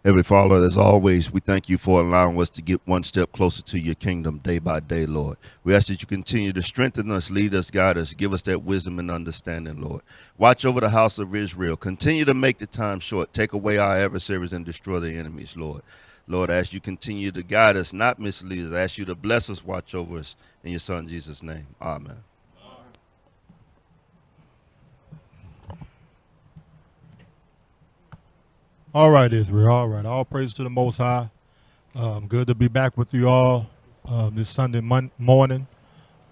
Heavenly Father, as always, we thank you for allowing us to get one step closer to your kingdom day by day, Lord. We ask that you continue to strengthen us, lead us, guide us, give us that wisdom and understanding, Lord. Watch over the house of Israel. Continue to make the time short. Take away our adversaries and destroy the enemies, Lord. Lord, as you continue to guide us, not mislead us, I ask you to bless us, watch over us. In your son, Jesus' name, amen. All right, Israel. All right. All praise to the Most High. Good to be back with you all this Sunday morning.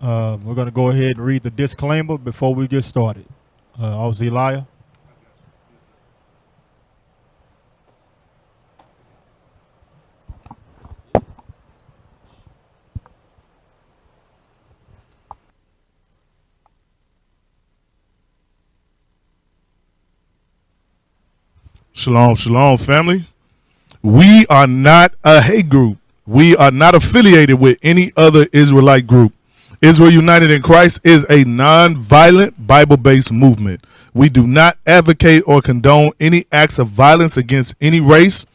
We're going to go ahead and read the disclaimer before we get started. Auxiliah. Shalom, shalom, family. We are not a hate group. We are not affiliated with any other Israelite group. Israel United in Christ is a non-violent Bible-based movement. We do not advocate or condone any acts of violence against any race,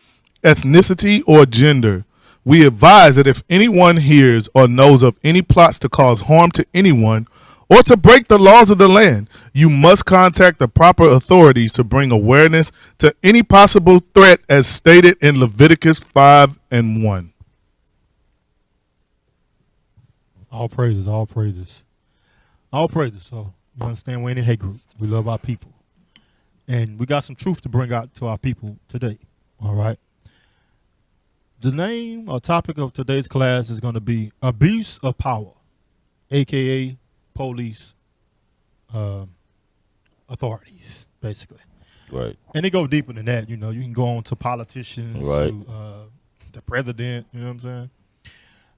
ethnicity, or gender. We advise that if anyone hears or knows of any plots to cause harm to anyone or to break the laws of the land, you must contact the proper authorities to bring awareness to any possible threat as stated in Leviticus 5:1. All praises, all praises. All praises. So you understand we're in a hate group. We love our people. And we got some truth to bring out to our people today. All right. The name or topic of today's class is going to be abuse of power, a.k.a. police authorities, basically. Right. And they go deeper than that. You know, you can go on to politicians, Right. to the president, you know what I'm saying?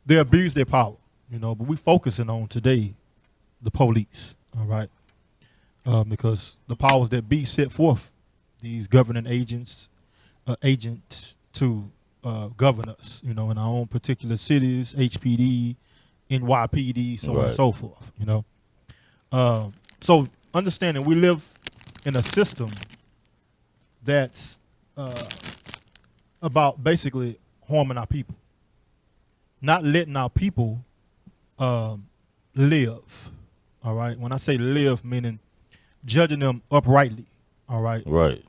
They abuse their power, you know, but we focusing on today the police, all right? Because the powers that be set forth these governing agents to govern us, you know, in our own particular cities, HPD, NYPD, so on and Right. so forth, you know. So understanding we live in a system that's about basically harming our people, not letting our people live, all right? When I say live, meaning judging them uprightly, all right? Right.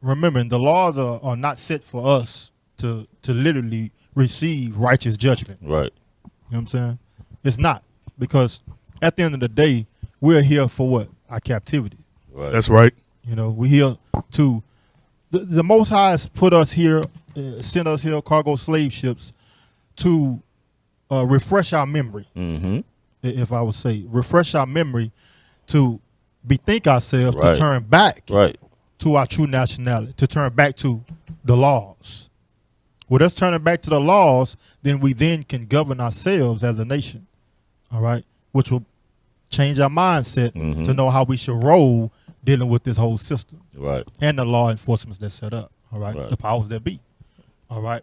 Remembering the laws are not set for us to literally receive righteous judgment. Right. You know what I'm saying? It's not, because at the end of the day, we're here for what? Our captivity. Right. That's right. You know, we're here to, the Most High has put us here, sent us here, cargo slave ships, to refresh our memory. Mm-hmm. If I would say, refresh our memory to bethink ourselves, Right. to turn back Right. to our true nationality, to turn back to the laws. With us turning back to the laws, then we then can govern ourselves as a nation, all right? Which will change our mindset Mhm. to know how we should roll dealing with this whole system Right. and the law enforcement that's set up, all right? Right. The powers that be, all right?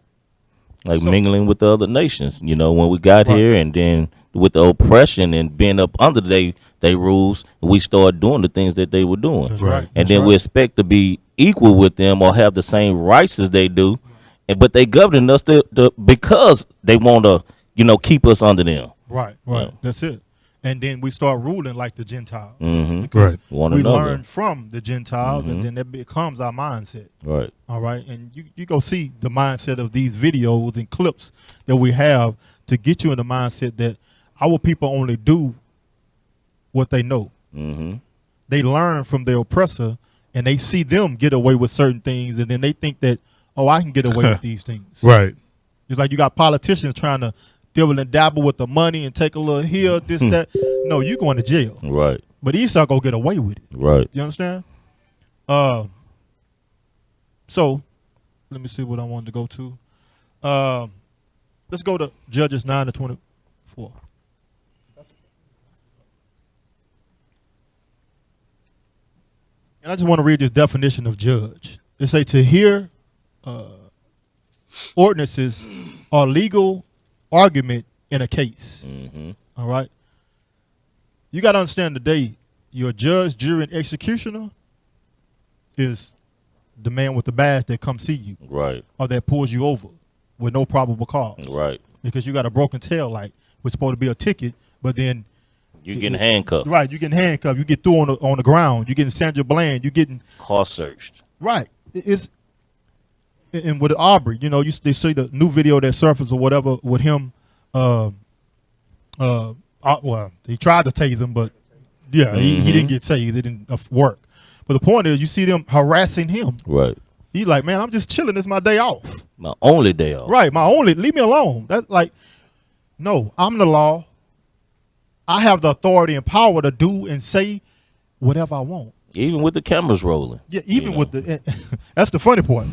Like So- mingling with the other nations, you know, when we got Right. here, and then with the oppression and being up under they rules, we started doing the things that they were doing. That's Right. right. And That's then right. we expect to be equal with them or have the same rights as they do, but they governing us because they want to, you know, keep us under them. Right. Yeah. That's it. And then we start ruling like the Gentiles. Mm-hmm. Because Right. One we another. learn from the Gentiles, Mhm. and then that becomes our mindset. Right. All right. And you go see the mindset of these videos and clips that we have to get you in the mindset that our people only do what they know. Mm-hmm. They learn from their oppressor, and they see them get away with certain things, and then they think that, oh, I can get away with these things. Right. It's like you got politicians trying to dibble and dabble with the money and take a little here, this, that. No, you going to jail. Right. But Esau go get away with it. Right. You understand? So let me see what I wanted to go to. Let's go to Judges 9-24. And I just want to read this definition of judge. It say to hear ordinances or legal argument in a case. Mm-hmm. All right. You got to understand today, your judge, jury, and executioner is the man with the badge that comes see you, Right. or that pulls you over with no probable cause, Right. because you got a broken tail light, which is supposed to be a ticket, but then You getting handcuffed. right, you getting handcuffed, you get through on the ground, you getting Sandra Bland, you getting Car searched. right. It's and with Aubrey, you know, they see the new video that surfaced or whatever with him. Well, he tried to tase him, but yeah, he didn't get tased. It didn't work. But the point is, you see them harassing him. Right. He's like, man, I'm just chilling. It's my day off. My only day off. Right, leave me alone. That's like, no, I'm the law. I have the authority and power to do and say whatever I want. Even with the cameras rolling. Yeah, even you with know. that's the funny part.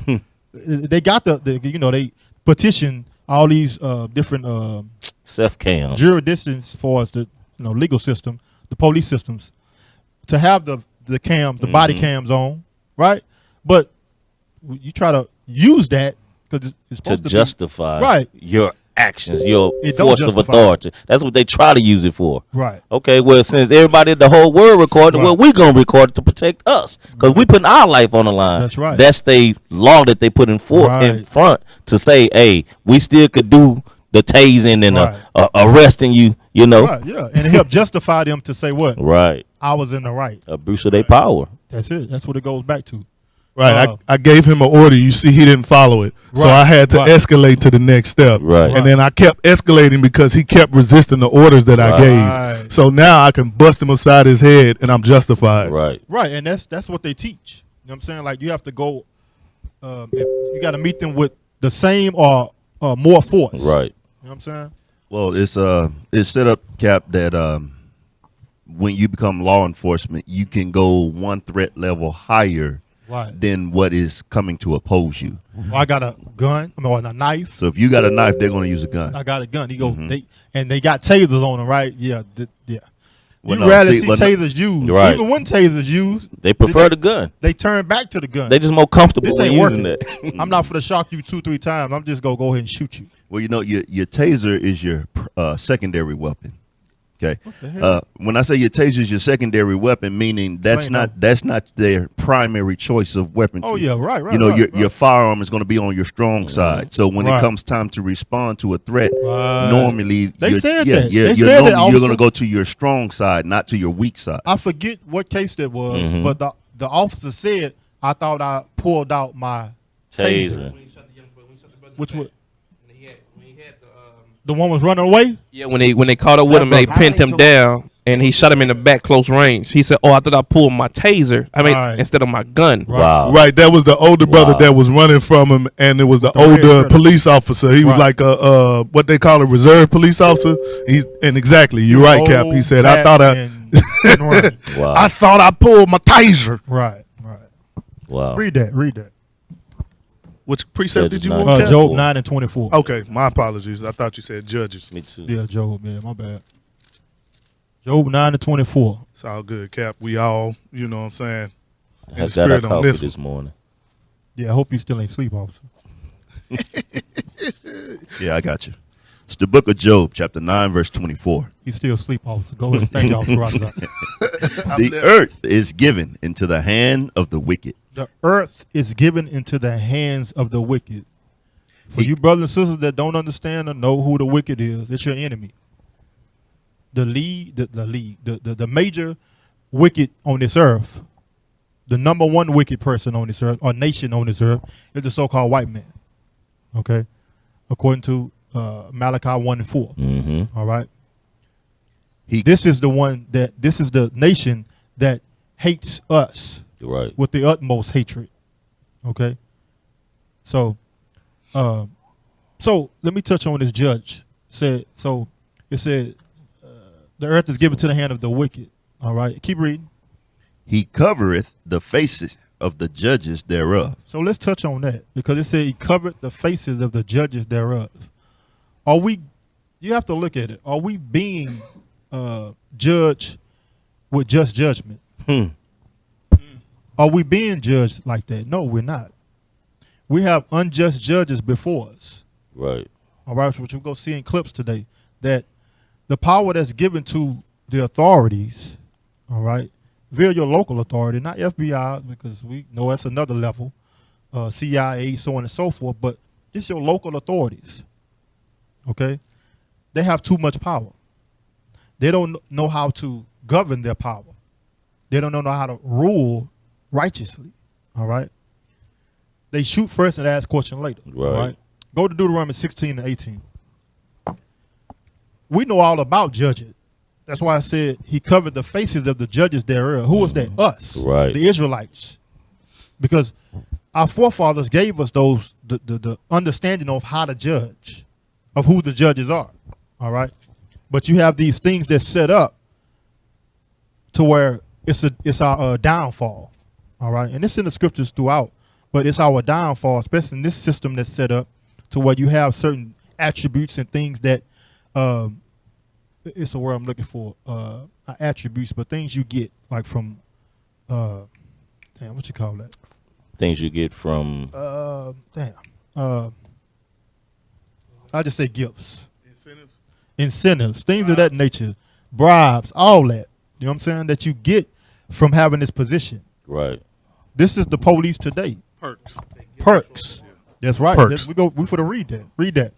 They got the they petition all these different Self cam. jurisdictions for us, the legal system, the police systems, to have the cams, the body cams on, right? But you try to use that because it's To supposed justify right. your actions, your It don't force of justify authority. That's what they try to use it for. right. Okay, well, since everybody, the whole world recorded, Right. well, we going to record it to protect us because we putting our life on the line. That's right. That's the law that they put in Right. front to say, hey, we still could do the tasing and Right. arresting you, you know. Right, yeah, and it helped justify them to say what Right. I was in the right. Abuse of their power. That's it. That's what it goes back to. Right. I gave him an order. You see, he didn't follow it. So Right, I had to right. escalate to the next step. Right. And then I kept escalating because he kept resisting the orders that I Right. gave. Right. So now I can bust him upside his head and I'm justified. Right. Right, and that's what they teach. You know what I'm saying? Like you have to go, you got to meet them with the same or more force. Right. You know what I'm saying? Well, it's set up, Cap, that when you become law enforcement, you can go one threat level higher Right. than what is coming to oppose you. Well, I got a gun. Or a knife. So if you got a knife, they're going to use a gun. I got a gun. He go. They got tasers on them, right? Yeah. Yeah. Well, You no, rarely see, see well, no- tasers used. Right. Even when tasers used, They prefer the gun. they turn back to the gun. They just more comfortable This when ain't using working. that. I'm not for to shock you 2-3 times. I'm just gonna go ahead and shoot you. Well, your taser is your secondary weapon. Okay. the hell? When I say your taser is your secondary weapon, meaning that's Explain not their primary choice of weaponry. Oh yeah, right. Your firearm is going to be on your strong side. So when it Right. comes time to respond to a threat, Right. normally They said yeah, that. yeah, They you're, said that, normally, you're going officer. to go to your strong side, not to your weak side. I forget what case that was, but the officer said I thought I pulled out my taser. Taser. Which was the one was running away. Yeah, when they caught up with him, they pinned him down, and he shot him in the back close range. He said, "Oh, I thought I pulled my taser. I mean, Right. instead of my gun." Wow. Right, that was the older brother Wow. that was running from him, and it was the The red older shirt. police officer. He was Right. like a what they call a reserve police officer. Exactly, you're right, Cap. He Old, said, "I fat, thought and run. Wow. I thought I pulled my taser." Right. Wow. Read that. Which precept Judges did you 9. want, Cap? Job 9:24. Okay, my apologies. I thought you said judges. Me too. Yeah, Job. Yeah, my bad. Job 9:24. It's all good, Cap. We all, you know what I'm saying. I the got our spirit on coffee this this morning. Yeah, I hope you still ain't sleep, officer. Yeah, I got you. It's the book of Job, chapter 9, verse 24. He's still asleep, officer. Go ahead. Thank y'all for riding out. The earth is given into the hand of the wicked. The earth is given into the hands of the wicked. For you brothers and sisters that don't understand or know who the wicked is, it's your enemy. The major wicked on this earth, the number one wicked person on this earth or nation on this earth is the so-called white man. Okay, according to Malachi 1:4. Mm-hmm. All right. This is the nation that hates us Right. with the utmost hatred. Okay. So let me touch on this judge. It said the earth is given to the hand of the wicked. All right. Keep reading. He covereth the faces of the judges thereof. So let's touch on that because it said he covered the faces of the judges thereof. You have to look at it. Are we being judged with just judgment? Are we being judged like that? No, we're not. We have unjust judges before us. Right. All right, which we'll go see in clips today, that the power that's given to the authorities, all right, via your local authority, not FBI, because we know that's another level, CIA, so on and so forth, but just your local authorities. Okay? They have too much power. They don't know how to govern their power. They don't know how to rule righteously. All right? They shoot first and ask question later. Right. All right? Go to Deuteronomy 16 and 18. We know all about judges. That's why I said he covered the faces of the judges thereof. Who was that? Us. Right. The Israelites. Because our forefathers gave us the understanding of how to judge, of who the judges are. All right? But you have these things that set up to where it's our downfall. All right? And it's in the scriptures throughout. But it's our downfall, especially in this system that's set up to where you have certain attributes and things that it's a word I'm looking for, attributes, but things you get like from what you call that? Things you get from I just say gifts. Incentives, things of that nature, bribes, all that. You know what I'm saying? That you get from having this position. right. This is the police today. Perks. That's right. Perks. We for to read that. Read that.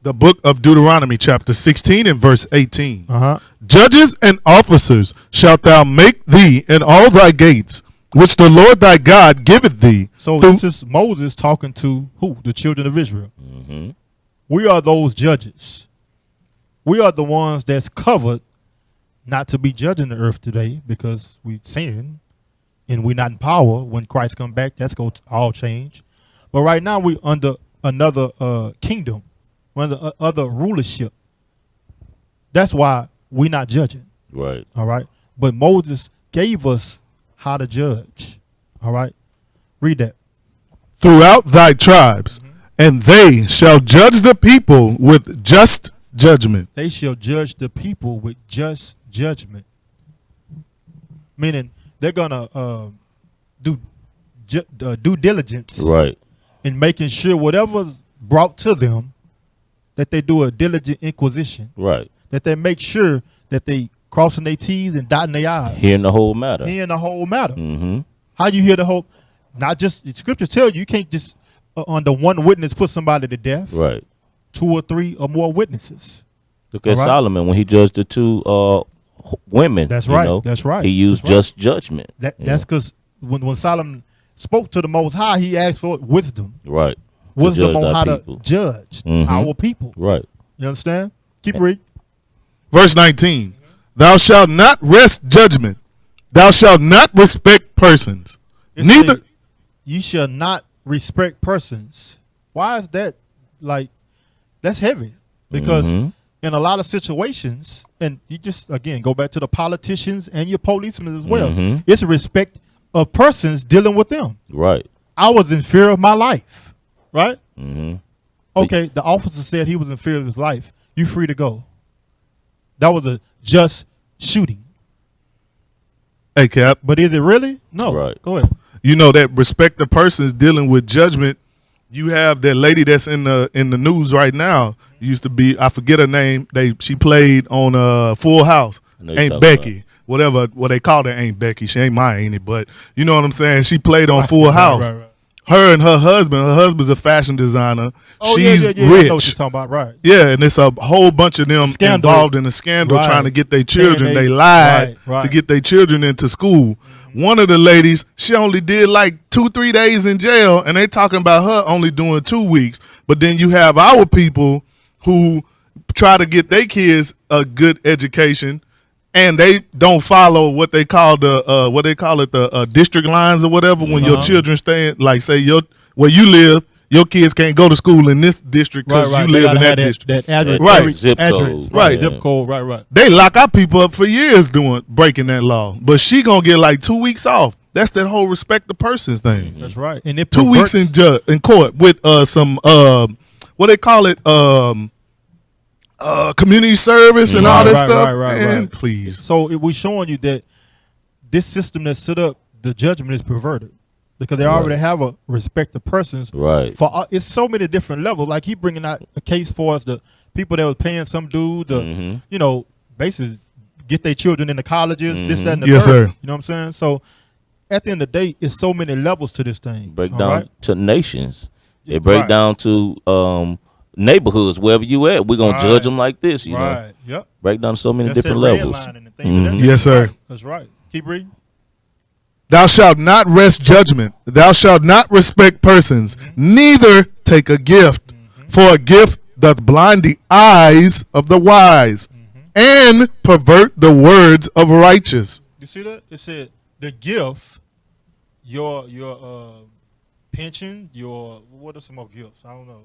The book of Deuteronomy, chapter 16 and verse 18. Uh-huh. Judges and officers shalt thou make thee in all thy gates, which the Lord thy God giveth thee. So through- this is Moses talking to who? The children of Israel. Mm-hmm. We are those judges. We are the ones that's covered not to be judging the earth today because we sin and we're not in power. When Christ come back, that's going to all change. But right now we under another kingdom, under other rulership. That's why we're not judging. Right. All right. But Moses gave us how to judge. All right. Read that. throughout thy tribes, and they shall judge the people with just judgment. They shall judge the people with just judgment. Meaning they're gonna do due diligence Right. in making sure whatever's brought to them, that they do a diligent inquisition. Right. That they make sure that they crossing their T's and dotting their I's. Hearing the whole matter. Hearing the whole matter. Mm-hmm. How you hear the whole? Not just the scriptures tell you can't just under one witness put somebody to death. Right. 2 or 3 or more witnesses. Look at All right. Solomon when he judged the two women. That's you right. know, That's right. He used That's right. just judgment. That's because when Solomon spoke to the Most High, he asked for wisdom. Right. To Wisdom judge on our how people. to judge Mhm. our people. Right. You understand? Keep reading. Verse 19, thou shalt not wrest judgment. Thou shalt not respect persons. It Neither. say, you shall not respect persons. Why is that? Like, that's heavy. Because Mhm. in a lot of situations, and you just, again, go back to the politicians and your policemen as well, Mhm. it's a respect of persons dealing with them. Right. I was in fear of my life, right? Mm-hmm. Okay, the officer said he was in fear of his life. You free to go. That was a just shooting. Hey, Cap, But is it really? No. Right. Go ahead. you know that respect the persons dealing with judgment. You have that lady that's in the news right now. Used to be, I forget her name. She played on Full House. I know you're Ain't talking Becky. Whatever what they call her ain't Becky. She ain't mine, ain't it? But you know what I'm saying? She played on Full House. Right. Her and her husband's a fashion designer. Oh, She's yeah. I know what you're rich. talking about, right. Yeah, and it's a whole bunch of them Scandal. involved in a scandal Right. trying to get their children. And They lied right. to get their children into school. One of the ladies, she only did like 2-3 days in jail, and they talking about her only doing 2 weeks. But then you have our people who try to get their kids a good education, and they don't follow what they call the district lines or whatever. When your children stay, like say where you live, your kids can't go to school in this district because Right. you They live in gotta that have district. That address. Right. every Zip address. code. Right. Zip code. Right. They lock our people up for years breaking that law, but she gonna get like 2 weeks off. That's that whole respect the persons thing. That's right. And it 2 weeks in court with some what they call it community service and all that stuff. Man, please. So it was showing you that this system that's set up, the judgment is perverted because they already have a respect of persons. Right. For it's so many different levels. Like he bringing out a case for us, the people that was paying some dude to, basically get their children into colleges, this, that, and the Yes, third. sir. You know what I'm saying? So at the end of the day, it's so many levels to this thing. Break all down right? to nations. Yeah, It break right. down to neighborhoods, wherever you at. We're gonna judge them like this, you know. Right. Yep. Break down so many That's different that levels. redlining and things of that Mhm. nature. Yes, sir. Right. That's right. Keep reading. Thou shalt not wrest judgment. Thou shalt not respect persons, neither take a gift. For a gift doth blind the eyes of the wise and pervert the words of righteous. You see that? It said the gift, your pension, your what are some more gifts? I don't know.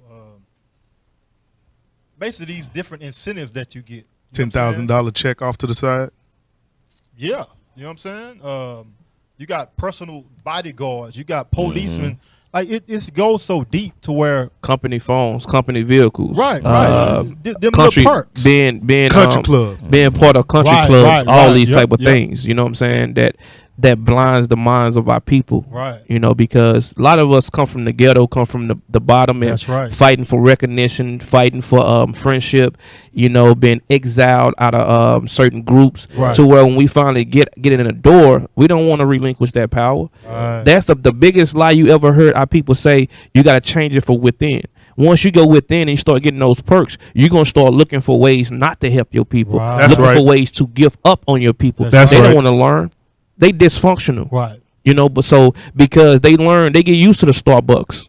Basically, these different incentives that you get. You know what I'm saying? $10,000 check off to the side. Yeah, you know what I'm saying. You got personal bodyguards. You got policemen. Like it goes so deep to where Company phones, company vehicles. right. Them Country little perks. being Country club. being part of country Right, clubs, right, all right. these Yep, type of yep. things. You know what I'm saying? That blinds the minds of our people. Right. You know, because a lot of us come from the ghetto, come from the bottom, and That's right. fighting for recognition, fighting for friendship. You know, being exiled out of certain groups, Right. to where when we finally get it in the door, we don't want to relinquish that power. Right. That's the biggest lie you ever heard our people say. You got to change it from within. Once you go within and you start getting those perks, you're going to start looking for ways not to help your people. Right. That's looking right. for ways to give up on your people. That's they right. don't want to learn. They dysfunctional. Right. You know, but so because they learn, they get used to the Starbucks.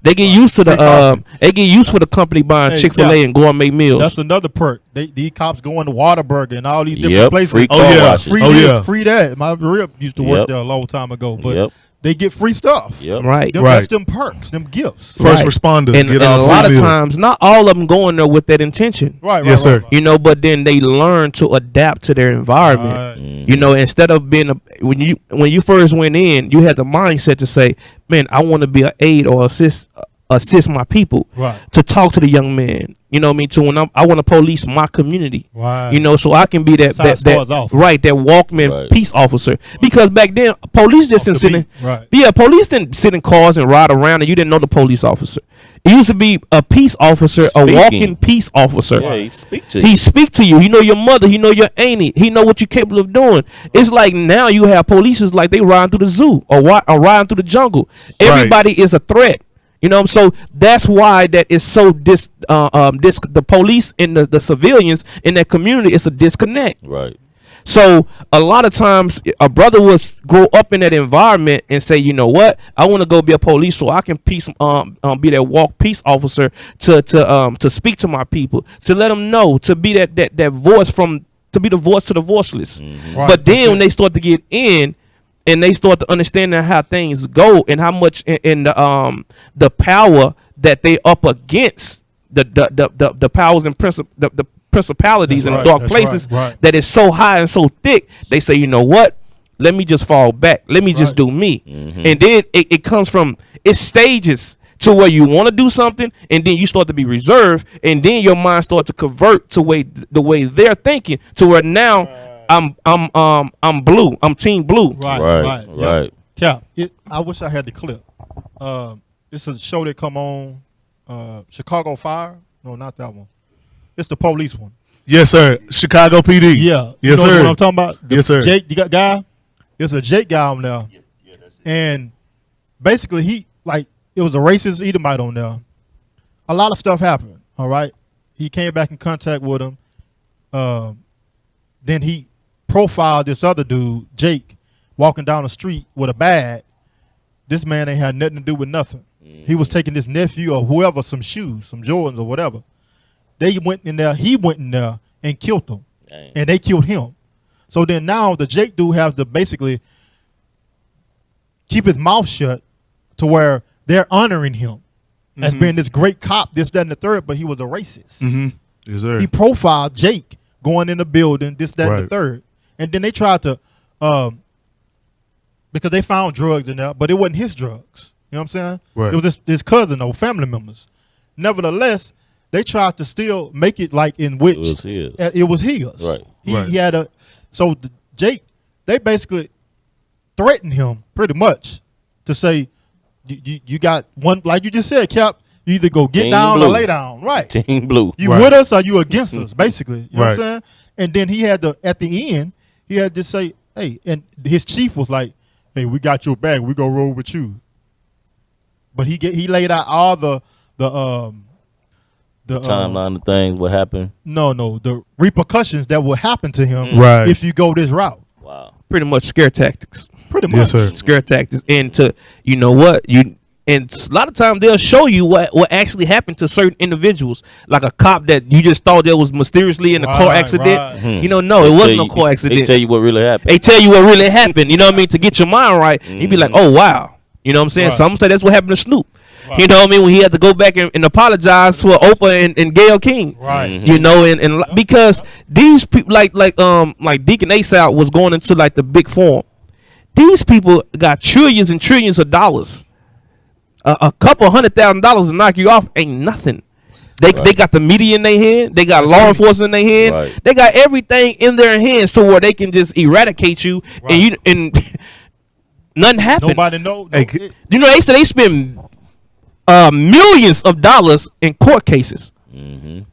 They get used to Free the coffee. they get used for the company buying Hey, Chick-fil-A yeah. and gourmet meals. That's another perk. These cops going to Whataburger and all these different Yep, places. free Oh, car yeah. washes. Free Oh, this, yeah. free that. My rip used to work Yep. there a long time ago, but Yep. they get free stuff. Yep. right. Them, Right. That's them perks, them gifts. First Right. responders And get a all free lot of meals. times, not all of them going there with that intention. Right, right, Yes, sir. right, You know, but then they learn to adapt to their environment. Right. You know, instead of being when you first went in, you had the mindset to say, "Man, I want to be an aid or assist my people." Right. To talk to the young man. You know what I mean? To when I want to police my community. Right. You know, so I can be That's how it starts off. right, that Walkman Right. peace officer. Because back then, police just didn't the sit in. beat, right. Yeah, police didn't sit in cars and ride around, and you didn't know the police officer. It used to be a peace officer, Speaking. a walking peace officer. Yeah, he speak to you. He speak to you. He know your mother. He know your auntie. He know what you're capable of doing. It's like now you have police is like they riding through the zoo or riding through the jungle. Right. Everybody is a threat. You know, so that's why that is so the police and the civilians in that community is a disconnect. Right. So a lot of times a brother will grow up in that environment and say, you know what, I want to go be a police so I can be that peace officer to speak to my people, to let them know, to be that voice to be the voice to the voiceless. Right. But then when they start to get in and they start to understand how things go and how much in the power that they up against the powers and the principalities That's and right, dark that's places right, right. that is so high and so thick, they say, you know what? Let me just fall back. Let me just Right. do me. And then it comes from it's stages to where you want to do something, and then you start to be reserved, and then your mind starts to convert to the way they're thinking to where now I'm blue. I'm team blue. Right, Right. yeah. Right. Cap, I wish I had the clip. It's a show that come on, Chicago Fire. No, not that one. It's the police one. Yes, sir. Chicago PD. Yeah. You Yes, know sir. what I'm talking about? The Yes, sir. Jake the guy. It's a Jake guy on there. And basically it was a racist Edomite on there. A lot of stuff happened. All right. He came back in contact with him. Then he profiled this other dude, Jake, walking down the street with a bag. This man ain't had nothing to do with nothing. He was taking his nephew or whoever some shoes, some Jordans or whatever. They went in there. He went in there and killed them. Dang. And they killed him. So then now the Jake dude has to basically keep his mouth shut to where they're honoring him as being this great cop, this, that, and the third, but he was a racist. Mm-hmm. Yes, sir. He profiled Jake going in the building, this, that, and the Right. third. And then they tried to, because they found drugs in there, but it wasn't his drugs. You know what I'm saying? Right. It was his cousin or family members. Nevertheless, they tried to still make it like in which It was his. it was his. Right. Right. He had Jake, they basically threatened him pretty much to say, you got one, like you just said, Cap, you either go get Team down blue. or lay down. Right. Team blue. You Right. with us or you against us, basically. You know what I'm Right. saying? And then he had to, at the end, he had to say, hey, and his chief was like, hey, we got your back. We gonna roll with you. But he laid out all the timeline of things, what happened. the repercussions that will happen to him Right. if you go this route. Wow. Pretty much scare tactics. Pretty much. Yes, sir. Scare tactics. And you know what? And a lot of times they'll show you what actually happened to certain individuals, like a cop that you just thought that was mysteriously in a car accident. Right. You know, no, it wasn't no car accident. They tell you what really happened. They tell you what really happened. You know what I mean? To get your mind right, you'd be like, oh wow. You know what I'm saying? Right. Some say that's what happened to Snoop. Right. You know what I mean? When he had to go back and apologize for Oprah and Gayle King. Right. You know, and because these people like Deacon Asap was going into like the big forum. These people got trillions and trillions of dollars. A couple $100,000 to knock you off ain't nothing. They got the media in their hand. They got law enforcement in their hand. Right. They got everything in their hands to where they can just eradicate you and nothing happened. Nobody know. Hey, You know, they said they spend millions of dollars in court cases, in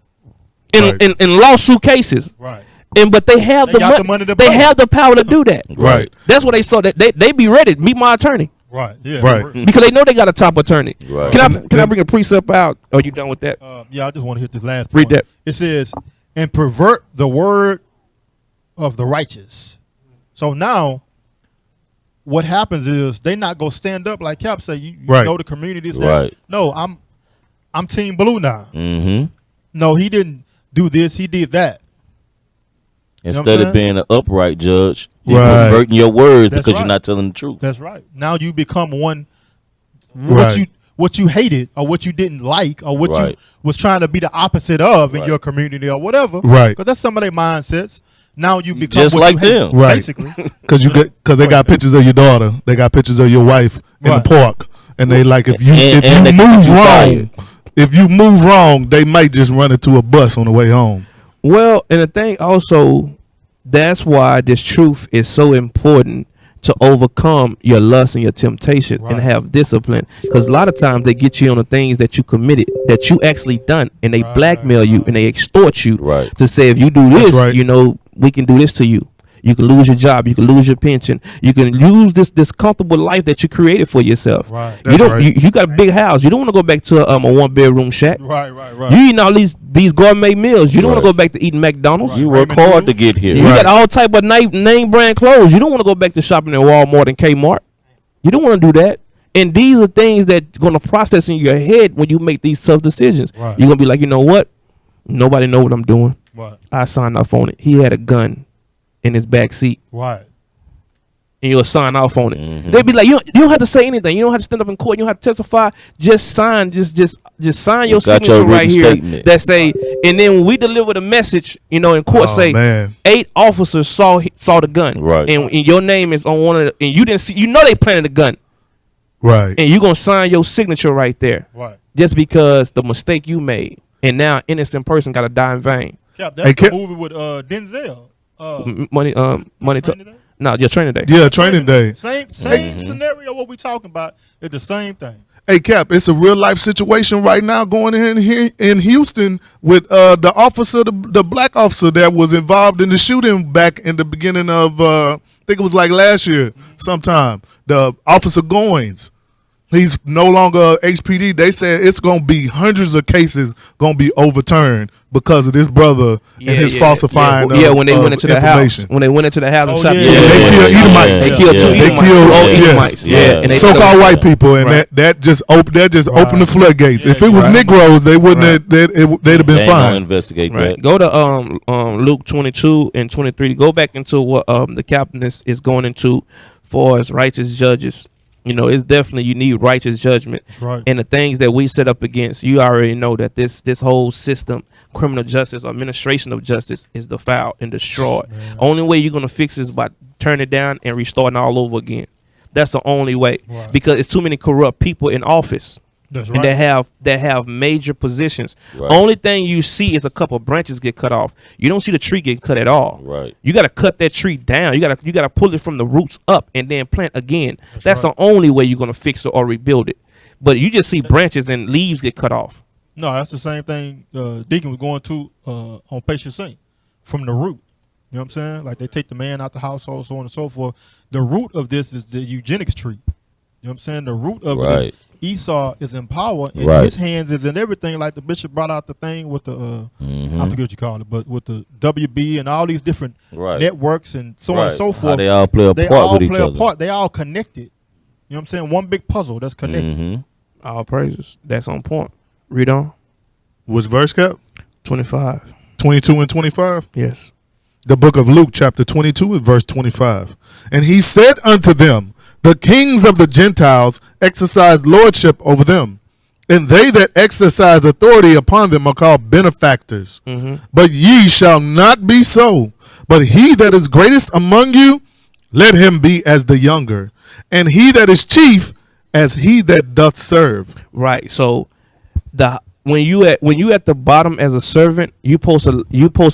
lawsuit cases, right. but they have They the got money. the money to They blow. have the power to do that. Right. That's what they saw. That they be ready. Meet my attorney Right. Yeah. Right. because they know they got a top attorney. Right. Can I bring a precept out? Are you done with that? Yeah, I just want to hit this last Read point. that. It says, and pervert the word of the righteous. So now, what happens is they not go stand up like Cap say. You Right. know the community is Right. No, I'm Team Blue now. Mm-hmm. No, he didn't do this. He did that. Instead what I'm of being an upright judge, you're Right. perverting your words That's because right. you're not telling the truth. That's right. Now you become one. Right. What you hated or what you didn't like or what you Right. was trying to be the opposite of in Right. your community or whatever. Right. Because that's some of their mindsets. Now you become Just what like you hate, them. Right. basically. Because they got pictures of your daughter, they got pictures of your wife in Right. the park, and they like if you And they move keep you wrong, fired. if you move wrong, they might just run into a bus on the way home. Well, and the thing also, that's why this truth is so important to overcome your lust and your temptation and Right. have discipline. Because a lot of times they get you on the things that you committed, that you actually done, and they blackmail you and they extort you Right. to say, if you do this, right. you know, we can do this to you. You can lose your job. You can lose your pension. You can lose this comfortable life that you created for yourself. Right. You That's don't. right. You got a big house. You don't want to go back to a 1-bedroom shack. Right. You eating all these gourmet meals. You don't want to Right. go back to eating McDonald's. You Right. work hard to get here. You got all type of name brand clothes. You don't want to go back to shopping at Walmart and Kmart. You don't want to do that. And these are things that going to process in your head when you make these tough decisions. Right. You're going to be like, you know what? Nobody know what I'm doing. Right. I signed off on it. He had a gun in his back seat. Right. And you'll sign off on it. Mhm. They'd be like, you don't have to say anything. You don't have to stand up in court. You don't have to testify. Just sign. Just sign your You got signature your right written here. statement. That say, and then when we deliver the message, you know, in court, Oh, say man. 8 officers saw the gun, Right. And your name is on one of the, and you didn't see. You know they planted the gun, Right. and you gonna sign your signature right there, Right. just because the mistake you made, and now an innocent person got to die in vain. Cap, that's Hey, the Cap- movie with Denzel. Money, money. Training Day? No, your training day. Yeah, training day. Same Mhm. scenario. What we talking about? It's the same thing. Hey Cap, it's a real life situation right now going in here in Houston with the officer, the black officer that was involved in the shooting back in the beginning of I think it was like last year sometime. The officer Goins. He's no longer HPD. They said it's gonna be hundreds of cases gonna be overturned because of this brother and his falsifying. Yeah, of, when they went into the house, information. when they went into the house and Oh, shot yeah. two Yeah, they killed Edomites. They killed two They Edomites. killed- Two old yes. Edomites. Yeah, Yeah. and they So-called white people, and Right. that just opened the floodgates. Yeah, If it was right. Negroes, they wouldn't Right. have. They'd have They been ain't gonna fine. investigate Right. that. Go to Luke 22 and 23. Go back into what the captain is going into for as righteous judges. You know, it's definitely you need righteous judgment. That's right. And the things that we set up against, you already know that this whole system, criminal justice, administration of justice, is defiled and destroyed. Only way you're gonna fix it is by turning it down and restarting all over again. That's the only way, Right. because it's too many corrupt people in office. That's And that have major positions. Right. Only thing you see is a couple branches get cut off. You don't see the tree get cut at all. Right. You got to cut that tree down. You got to pull it from the roots up and then plant again. That's right. the only way you're gonna fix it or rebuild it. But you just see branches and leaves get cut off. No, that's the same thing Deacon was going to on Patient Saint from the root. You know what I'm saying? Like they take the man out the household, so on and so forth. the root of this is the eugenics tree. You know what I'm saying? The root of it Right. is Esau is in power, and Right. his hands is in everything. Like the bishop brought out the thing with the I forget what you call it, but with the WB and all these different Right. networks and so on and so How forth. they all play a They part all with each play a other. part. They all connected. You know what I'm saying? One big puzzle that's connected. Mm-hmm. All praises. That's on point. Read on. Which verse, Cap? 25. 22 and 25? Yes. The book of Luke, chapter 22, and verse 25. And he said unto them, the kings of the Gentiles exercise lordship over them, and they that exercise authority upon them are called benefactors. But ye shall not be so. But he that is greatest among you, let him be as the younger, and he that is chief as he that doth serve. Right. So when you at the bottom as a servant, you supposed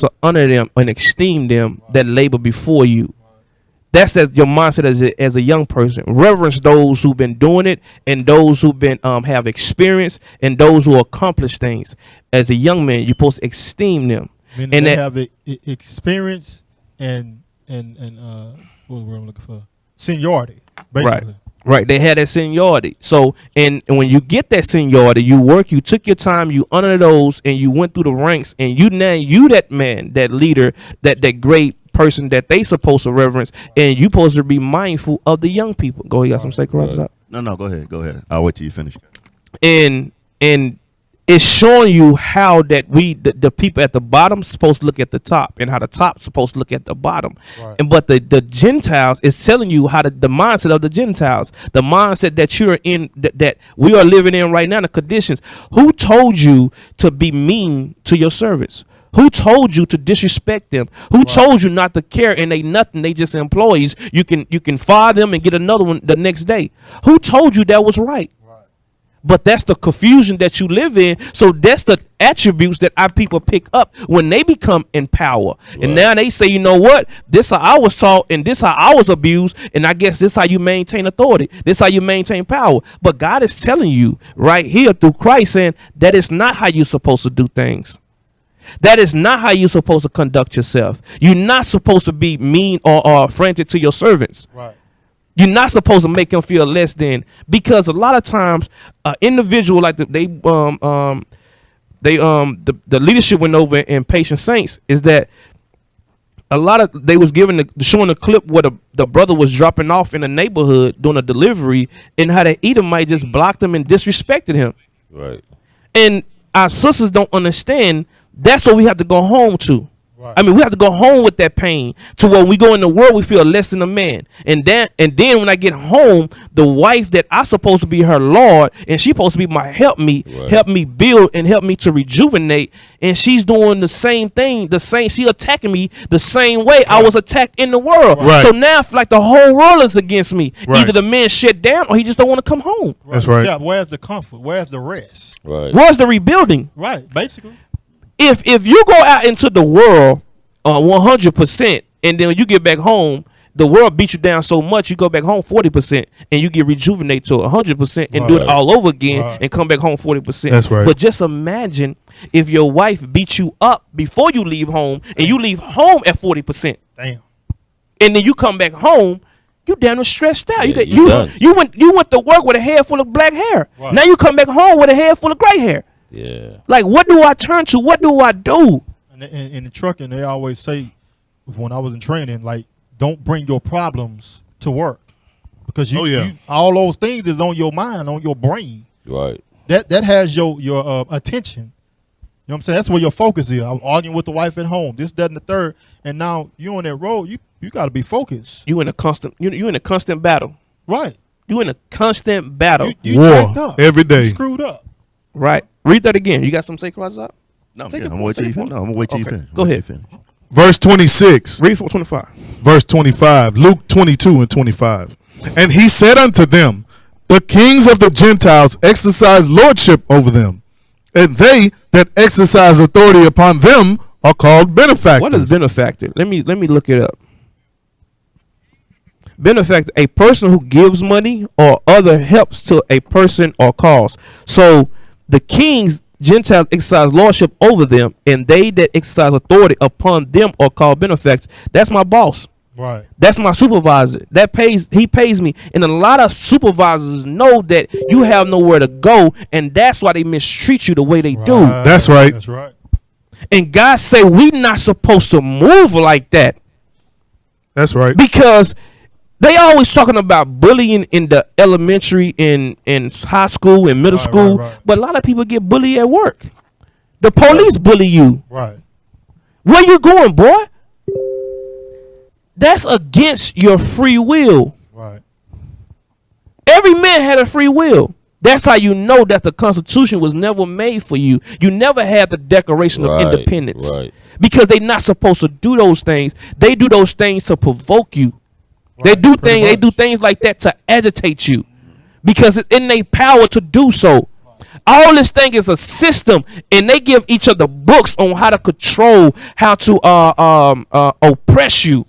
to honor them and esteem them that labor before you. That's your mindset as a young person. Reverence those who've been doing it, and those who've been have experience, and those who accomplish things. As a young man, you're supposed to esteem them. Meaning And they that- have experience and what was the word I'm looking for? Seniority, basically. Right. They had that seniority. So, and when you get that seniority, you work, you took your time, you honor those, and you went through the ranks, and you that man, that leader, that great person that they supposed to reverence, and you supposed to be mindful of the young people. Go, you got some sacred rights up. No, go ahead. I'll wait till you finish. And it's showing you how that the people at the bottom supposed to look at the top, and how the top supposed to look at the bottom. Right. And but the Gentiles is telling you how the mindset of the Gentiles, the mindset that you're in, that we are living in right now, the conditions. Who told you to be mean to your servants? Who told you to disrespect them? Who told you not to care and they nothing? They just employees. You can fire them and get another one the next day. Who told you that was right? But that's the confusion that you live in. So that's the attributes that our people pick up when they become in power. And now they say, you know what? This how I was taught, and this how I was abused, and I guess this how you maintain authority. This how you maintain power. But God is telling you right here through Christ, saying that is not how you're supposed to do things. That is not how you're supposed to conduct yourself. You're not supposed to be mean or frantic to your servants. Right. You're not supposed to make them feel less than, because a lot of times, individual like the leadership went over in Patient Saints is that a lot of they was showing a clip where the brother was dropping off in a neighborhood doing a delivery, and how the Edomite just blocked him and disrespected him. Right. And our sisters don't understand. That's what we have to go home to. Right. I mean, we have to go home with that pain to when we go in the world, we feel less than a man. And then when I get home, the wife that I supposed to be her Lord, and she supposed to be my help me build and help me to rejuvenate. And she's doing the same thing, she attacking me the same way I was attacked in the world. Right. So now like the whole world is against me. Right. Either the man shut down or he just don't want to come home. That's right. Yeah, where's the comfort? Where's the rest? Right. Where's the rebuilding? Right, basically. If you go out into the world 100%, and then when you get back home, the world beat you down so much, you go back home 40%, and you get rejuvenated to 100% and do it Right. all over again, Right. and come back home 40%. That's right. But just imagine if your wife beat you up before you leave home, and you leave home at 40%, Damn. and then you come back home, you damn stressed out. Yeah, you done. went to work with a head full of black hair. Right. Now you come back home with a head full of gray hair. Yeah. Like, what do I turn to? What do I do? And in the trucking, they always say, when I was in training, like, don't bring your problems to work, because you all those things is on your mind, on your brain. Right. That has your attention. You know what I'm saying? That's where your focus is. I'm arguing with the wife at home, this, that, and the third, and now you on that road. You got to be focused. You in a constant battle. Right. You in a constant battle. You War jacked up. every day. You screwed up. Right. Read that again. You got some sacred rights up? No, I'm Take gonna it, wait till take you it. finish. No, I'm gonna wait till you Okay. finish. Go Wait ahead. till you finish. Verse 26. Read from 25. Verse 25, Luke 22 and 25. And he said unto them, the kings of the Gentiles exercise lordship over them, and they that exercise authority upon them are called benefactors. What is benefactor? Let me look it up. Benefactor, a person who gives money or other helps to a person or cause. So the kings, Gentiles, exercise lordship over them, and they that exercise authority upon them are called benefactors. That's my boss. Right. That's my supervisor. He pays me. And a lot of supervisors know that you have nowhere to go, and that's why they mistreat you the way they do. That's right. That's right. And God say we not supposed to move like that. That's right. Because they always talking about bullying in the elementary, in high school, and middle school. Right. But a lot of people get bullied at work. The police bully you. Right. Where you going, boy? That's against your free will. Right. Every man had a free will. That's how you know that the Constitution was never made for you. You never had the Declaration of Independence. Right. Because they're not supposed to do those things. They do those things to provoke you. Right. They Pretty do much. things like that to agitate you. Because it's in their power to do so. All this thing is a system, and they give each other books on how to control, how to oppress you,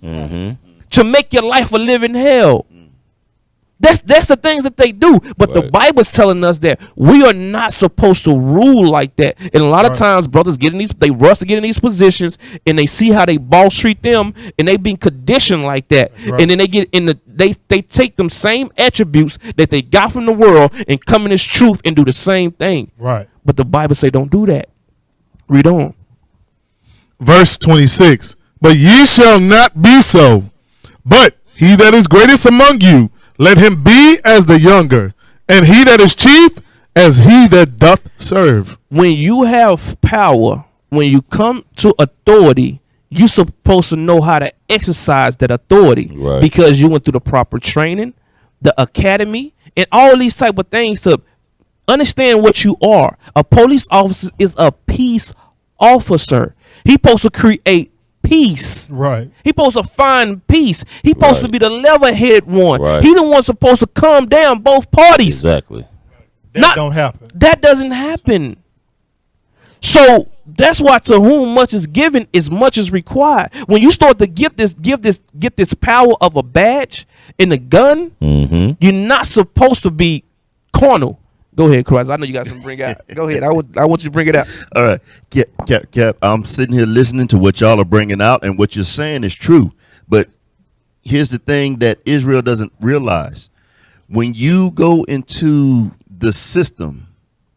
to make your life a living hell. That's the things that they do. But the Right. Bible's telling us that we are not supposed to rule like that. And a lot of times, brothers they rush to get in these positions, and they see how they boss treat them, and they being conditioned like that. right. And then they get in they take them same attributes that they got from the world and come in this truth and do the same thing. Right. But the Bible say don't do that. Read on. Verse 26. But ye shall not be so. But he that is greatest among you, let him be as the younger, and he that is chief as he that doth serve. When you have power, when you come to authority, you're supposed to know how to exercise that authority. Right. Because you went through the proper training, the academy, and all these type of things to understand what you are. A police officer is a peace officer. He's supposed to create peace. Right. He supposed to find peace. He supposed to Right. be the level-head one. Right. He the one supposed to calm down both parties. Exactly. That don't happen. That doesn't happen. So that's why to whom much is given, is much is required. When you start to get this power of a badge and a gun, you're not supposed to be carnal. Go ahead, Christ. I know you got something to bring out. Go ahead. I want you to bring it out. All right, Cap. I'm sitting here listening to what y'all are bringing out, and what you're saying is true. But here's the thing that Israel doesn't realize: when you go into the system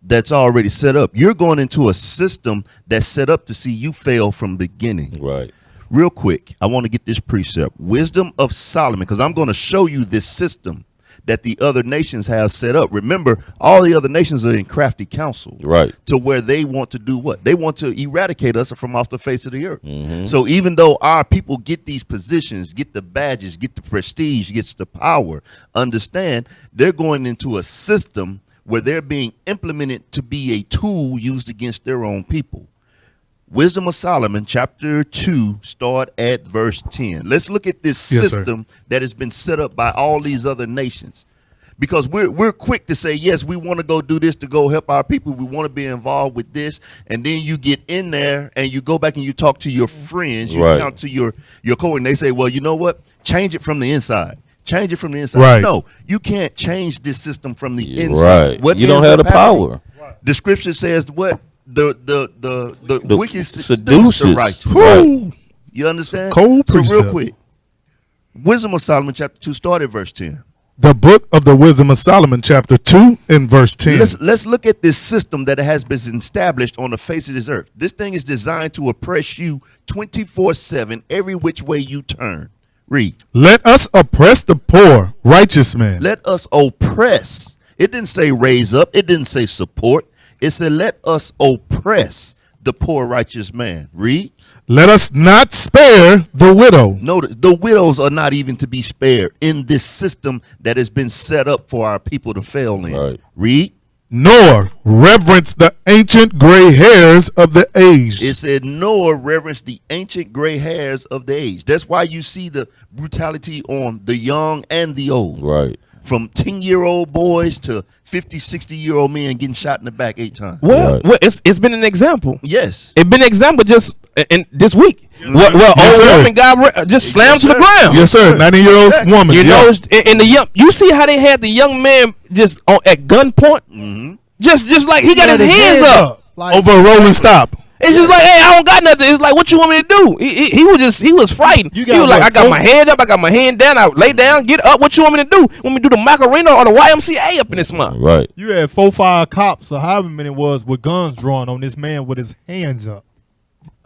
that's already set up, you're going into a system that's set up to see you fail from the beginning. Right. Real quick, I want to get this precept: Wisdom of Solomon, because I'm going to show you this system that the other nations have set up. Remember, all the other nations are in crafty counsel, Right. to where they want to do what? They want to eradicate us from off the face of the earth. So even though our people get these positions, get the badges, get the prestige, gets the power, understand they're going into a system where they're being implemented to be a tool used against their own people. Wisdom of Solomon, chapter 2, start at verse 10. Let's look at this Yes, sir. system that has been set up by all these other nations. Because we're quick to say, yes, we want to go do this to go help our people. We want to be involved with this. And then you get in there and you go back and you talk to your friends, you Right. count to your cohort, and they say, well, you know what? Change it from the inside. Change it from the inside. Right. No, you can't change this system from the Yeah, inside. right. What You don't ends have up the happening? power. The scripture says what? The wicked seduces. the righteous. Woo! You understand? Cold so real precept. quick. Wisdom of Solomon chapter 2 start at verse 10. The book of the Wisdom of Solomon, chapter 2 and verse 10. Let's look at this system that has been established on the face of this earth. This thing is designed to oppress you 24/7 every which way you turn. Read. Let us oppress the poor, righteous man. Let us oppress. It didn't say raise up. It didn't say support. It said let us oppress the poor righteous man. Read. Let us not spare the widow. Notice the widows are not even to be spared in this system that has been set up for our people to fail in. Right. Read. Nor reverence the ancient gray hairs of the aged. It said, nor reverence the ancient gray hairs of the age. That's why you see the brutality on the young and the old. Right. From 10-year-old boys to 50, 60-year-old men getting shot in the back 8 times. Well, Right. it's been an example. Yes. It's been an example just in this week. Well, Yes, old sir. woman got just slammed to the Yes, sir. ground. Yes, sir. 90-year-old woman. You Yeah. know, in the young, you see how they had the young man just at gunpoint, just like he got his hands up. Like, Over a rolling stop. It's just like, hey, I don't got nothing. It's like, what you want me to do? He was frightened. You He got was like, what, I got my head up, I got my hand down, I lay down, get up. What you want me to do? Want me to do the Macarena or the YMCA up in this month? Right. You had 4-5 cops or however many it was with guns drawn on this man with his hands up.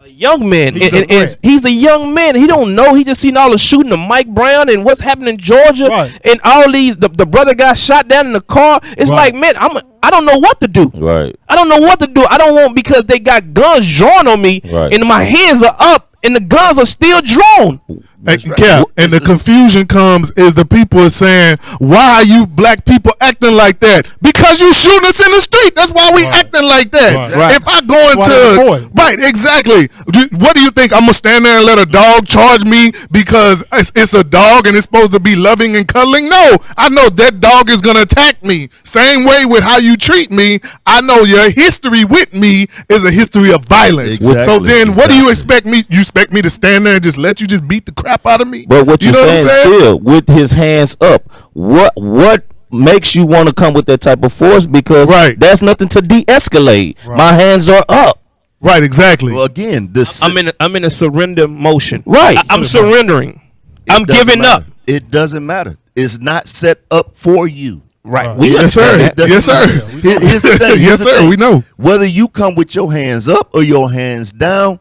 A young man, He's a and threat. he's a young man. He don't know. He just seen all the shooting of Mike Brown and what's happening in Georgia, Right. and all these. The brother got shot down in the car. It's Right. like, man, I don't know what to do. Right. I don't know what to do. I don't want, because they got guns drawn on me, Right. and my hands are up, and the guns are still drawn. That's Hey, right. Cap, and the This is- confusion comes is the people are saying, why are you black people acting like that? Because you shooting us in the street. That's why we Right. acting like that. Right. Right. If I go Why they into report? right, exactly. What do you think? I'm gonna stand there and let a dog charge me because it's a dog and it's supposed to be loving and cuddling? No, I know that dog is gonna attack me. Same way with how you treat me. I know your history with me is a history of violence. Exactly. So then, what do you Exactly. expect me? You expect me to stand there and just let you just beat the crap out of me? But what You you're know what I'm saying, saying? still with his hands up, what makes you want to come with that type of force? Because Right. that's nothing to de-escalate. My hands are up. Right, exactly. Well, again, this I'm in a surrender motion. Right. I'm surrendering. I'm doesn't giving matter. up. It doesn't matter. It's not set up for you. Right. Right. We Yes, sir. understand that. Yes, sir. Here's the thing. Yes, here's the sir. thing. We know. Whether you come with your hands up or your hands down,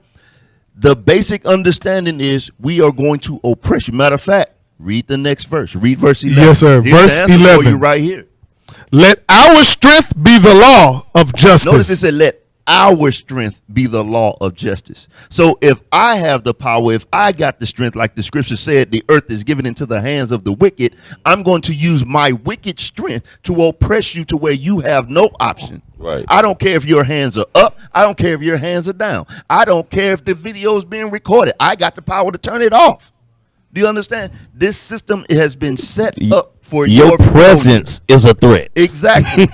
the basic understanding is we are going to oppress you. Matter of fact, read the next verse. Read verse 11. Yes, sir. Here's Verse the answer for 11. you right here. Let our strength be the law of justice. Notice it said, let our strength be the law of justice. So if I have the power, if I got the strength, like the scripture said, the earth is given into the hands of the wicked, I'm going to use my wicked strength to oppress you to where you have no option. Right. I don't care if your hands are up. I don't care if your hands are down. I don't care if the video is being recorded. I got the power to turn it off. Do you understand? This system has been set up for Your presence is a threat. Exactly.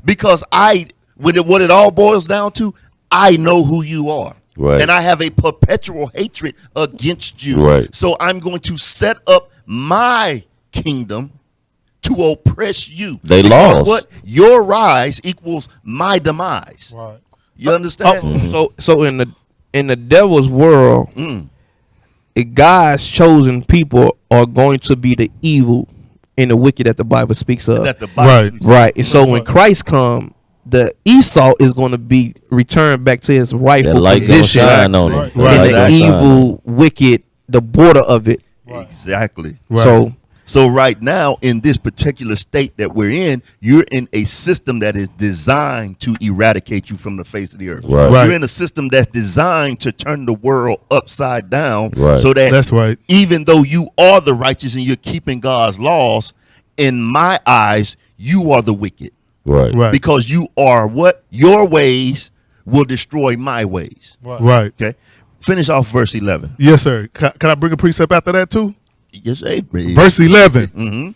Because what it all boils down to, I know who you are. Right. And I have a perpetual hatred against you. Right. So I'm going to set up my kingdom to oppress you. They Because lost. what? Your rise equals my demise. Right. You understand? So in the devil's world, God's chosen people are going to be the evil and the wicked that the Bible speaks of. That the Bible Right. Right. And so when Christ come, the Esau is going to be returned back to his That rightful light gonna position, shine on Right. it. Right. and That the light gonna shine on evil, wicked, the border of it. Exactly. Right. So right now, in this particular state that we're in, you're in a system that is designed to eradicate you from the face of the earth. Right. Right. You're in a system that's designed to turn the world upside down, Right. so that That's right. even though you are the righteous and you're keeping God's laws, in my eyes, you are the wicked. Right. Right. Because you are what? Your ways will destroy my ways. Right. Okay? Finish off verse 11. Yes, sir. Can I bring a precept after that too? Yes, Abraham. Verse 11.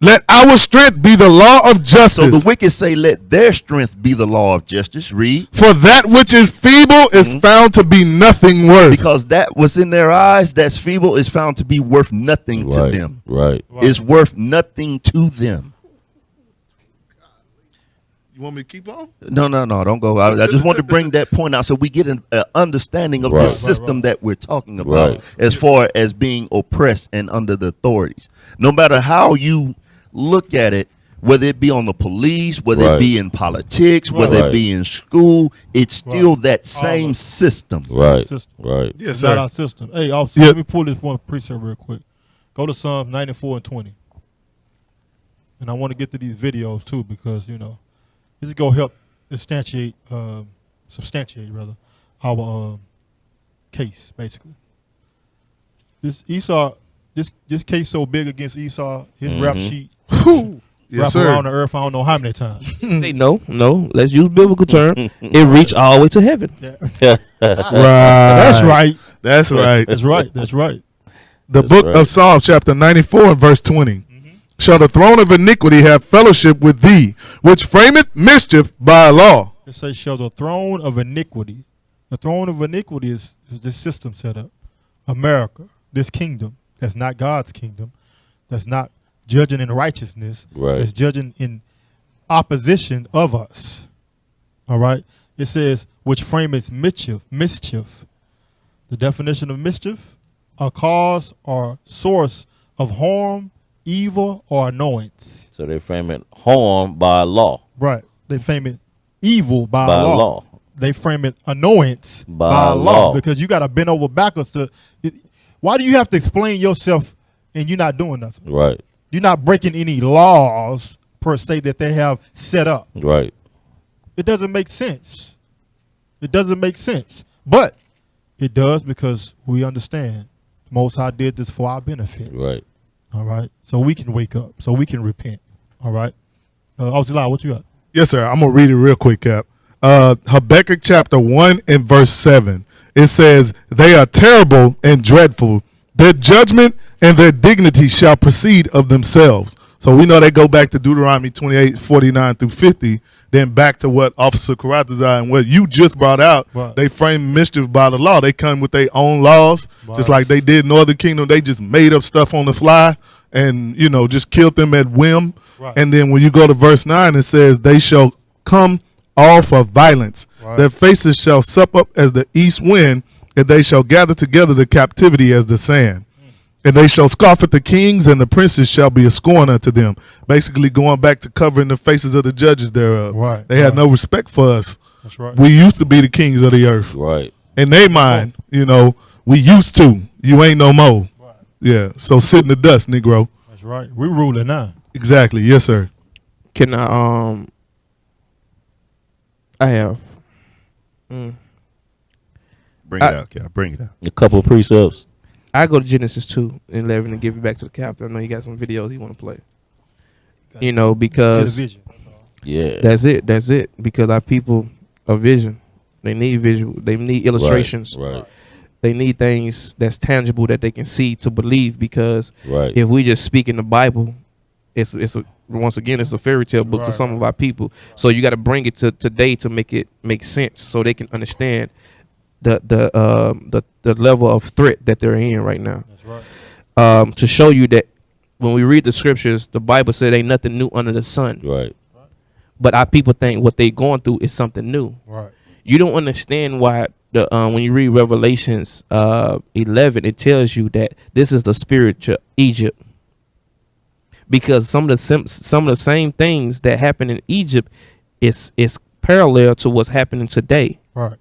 Let our strength be the law of justice. So the wicked say, let their strength be the law of justice. Read. For that which is feeble is found to be nothing worth. Because that was in their eyes, that's feeble, is found to be worth nothing to Right. them. Right. It's worth nothing to them. You want me to keep on? No, don't go. I just want to bring that point out so we get an understanding of the Right. system that we're talking about Right. as far as being oppressed and under the authorities. No matter how you look at it, whether it be on the police, whether it Right. be in politics, whether Right. it be in school, it's still Right. that same system. Right. System. Right. Yes, It's not sir. our system. Hey, officer, Yeah. let me pull this one precept real quick. Go to Psalms 94 and 20. And I want to get to these videos too because, this is going to help substantiate our case, basically. This Esau, this case so big against Esau, his rap sheet Yes, wrap sir. around the earth I don't know how many times. Say no. Let's use biblical term. It reached all the way to heaven. Right. That's right. That's right. That's right. That's right. The That's book right. of Psalms, chapter 94 and verse 20. Shall the throne of iniquity have fellowship with thee, which frameth mischief by law? It says, shall the throne of iniquity. The throne of iniquity is this system set up. America, this kingdom, that's not God's kingdom, that's not judging in righteousness, Right. that's judging in opposition of us. All right? It says, which frameth mischief. The definition of mischief: a cause or source of harm, evil, or annoyance. So they frame it harm by law. Right. They frame it evil by By law. law. They frame it annoyance By by law. law. Because you got to bend over backwards to. Why do you have to explain yourself and you're not doing nothing? Right. You're not breaking any laws per se that they have set up. Right. It doesn't make sense. It doesn't make sense. But it does because we understand Most High did this for our benefit. Right. All right. So we can wake up. So we can repent. All right. Auxiliary, what you got? Yes, sir. I'm going to read it real quick, Cap. Habakkuk chapter 1 and verse 7. It says, they are terrible and dreadful. Their judgment and their dignity shall proceed of themselves. So we know they go back to Deuteronomy 28, 49 through 50. Then back to what Officer Karatazar and what you just brought out. Right. They frame mischief by the law. They come with their own laws, just Right. like they did Northern Kingdom. They just made up stuff on the fly and, you know, just killed them at whim. Right. And then when you go to verse 9, it says, they shall come all for violence. Right. Their faces shall sup up as the east wind, and they shall gather together the captivity as the sand. And they shall scoff at the kings, and the princes shall be a scorn unto them. Basically going back to covering the faces of the judges thereof. Right. They had no respect for us. That's right. We used to be the kings of the earth. Right. In their mind, you know, we used to. You ain't no more. Right. Yeah. So sit in the dust, Negro. That's right. We ruling now. Exactly. Yes, sir. Can I have. Bring it out, Cap. Bring it out. A couple of precepts. I go to Genesis 2:11 and give it back to the captain. I know you got some videos you want to play. You know, Get a because vision. Yeah. that's it. Because our people are vision. They need visual. They need illustrations. Right. They need things that's tangible that they can see to believe. Because Right. if we just speak in the Bible, it's once again it's a fairy tale book to Right. some of our people. So you got to bring it to today to make it make sense, so they can understand the level of threat that they're in right now. That's right. To show you that when we read the scriptures, the Bible said ain't nothing new under the sun. Right. But our people think what they going through is something new. Right. You don't understand why when you read Revelations 11, it tells you that this is the spiritual Egypt, because some of the same things that happen in Egypt is parallel to what's happening today. Right.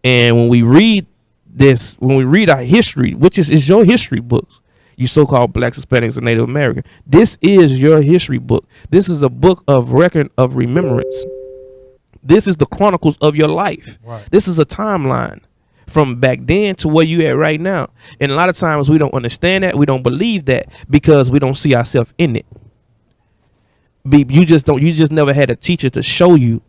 And when we read this, when we read our history, which is your history books, you so-called Blacks, Hispanics, and Native American, this is your history book. This is a book of record of remembrance. This is the chronicles of your life. Right. This is a timeline from back then to where you at right now. And a lot of times we don't understand that. We don't believe that because we don't see ourselves in it. You just never had a teacher to show you.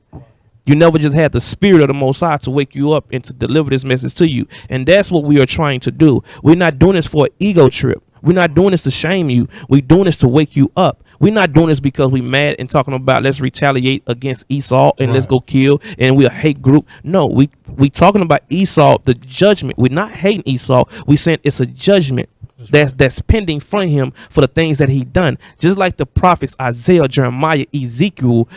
You never just had the spirit of the Most High to wake you up and to deliver this message to you. And that's what we are trying to do. We're not doing this for an ego trip. We're not doing this to shame you. We're doing this to wake you up. We're not doing this because we mad and talking about let's retaliate against Esau and let's go kill and we're a hate group. No, we talking about Esau, the judgment. We're not hating Esau. We saying it's a judgment that's pending from him for the things that he done. Just like the prophets Isaiah, Jeremiah, Ezekiel,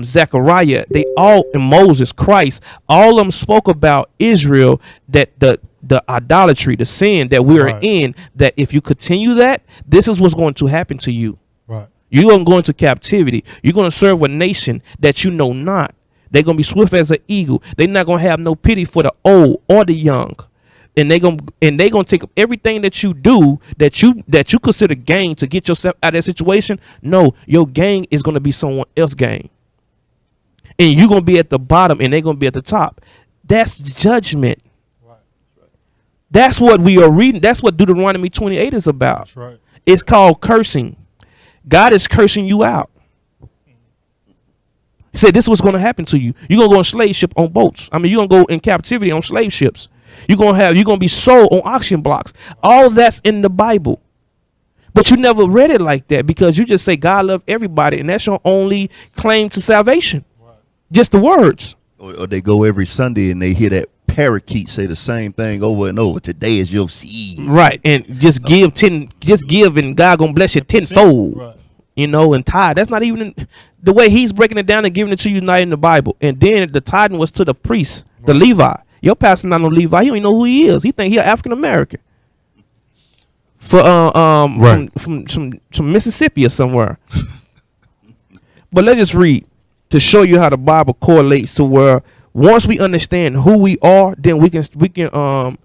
Zechariah, they all, and Moses, Christ, all of them spoke about Israel, that the idolatry, the sin that we are in, that if you continue that, this is what's going to happen to you. Right. You're going to go into captivity. You're going to serve a nation that you know not. They're going to be swift as an eagle. They're not going to have no pity for the old or the young. And they're gonna take everything that you do that you consider gain to get yourself out of that situation. No, your gain is gonna be someone else's gain, and you're gonna be at the bottom, and they're gonna be at the top. That's judgment. Right. That's what we are reading. That's what Deuteronomy 28 is about. That's right. It's called cursing. God is cursing you out. He said this is what's gonna happen to you. You're gonna go on slave ship on boats. I mean, you're gonna go in captivity on slave ships. You're gonna be sold on auction blocks. All that's in the Bible. But you never read it like that because you just say God love everybody and that's your only claim to salvation. Right. Just the words. Or they go every Sunday and they hear that parakeet say the same thing over and over. Today is your seed. Right. And just give and God gonna bless you tenfold. Right. You know, and tithe. That's not even the way he's breaking it down and giving it to you, not in the Bible. And then the tithing was to the priest, the Levi. Your pastor not no Levi. He don't even know who he is. He think he an African American. From Mississippi or somewhere. But let's just read to show you how the Bible correlates to where once we understand who we are, then we can how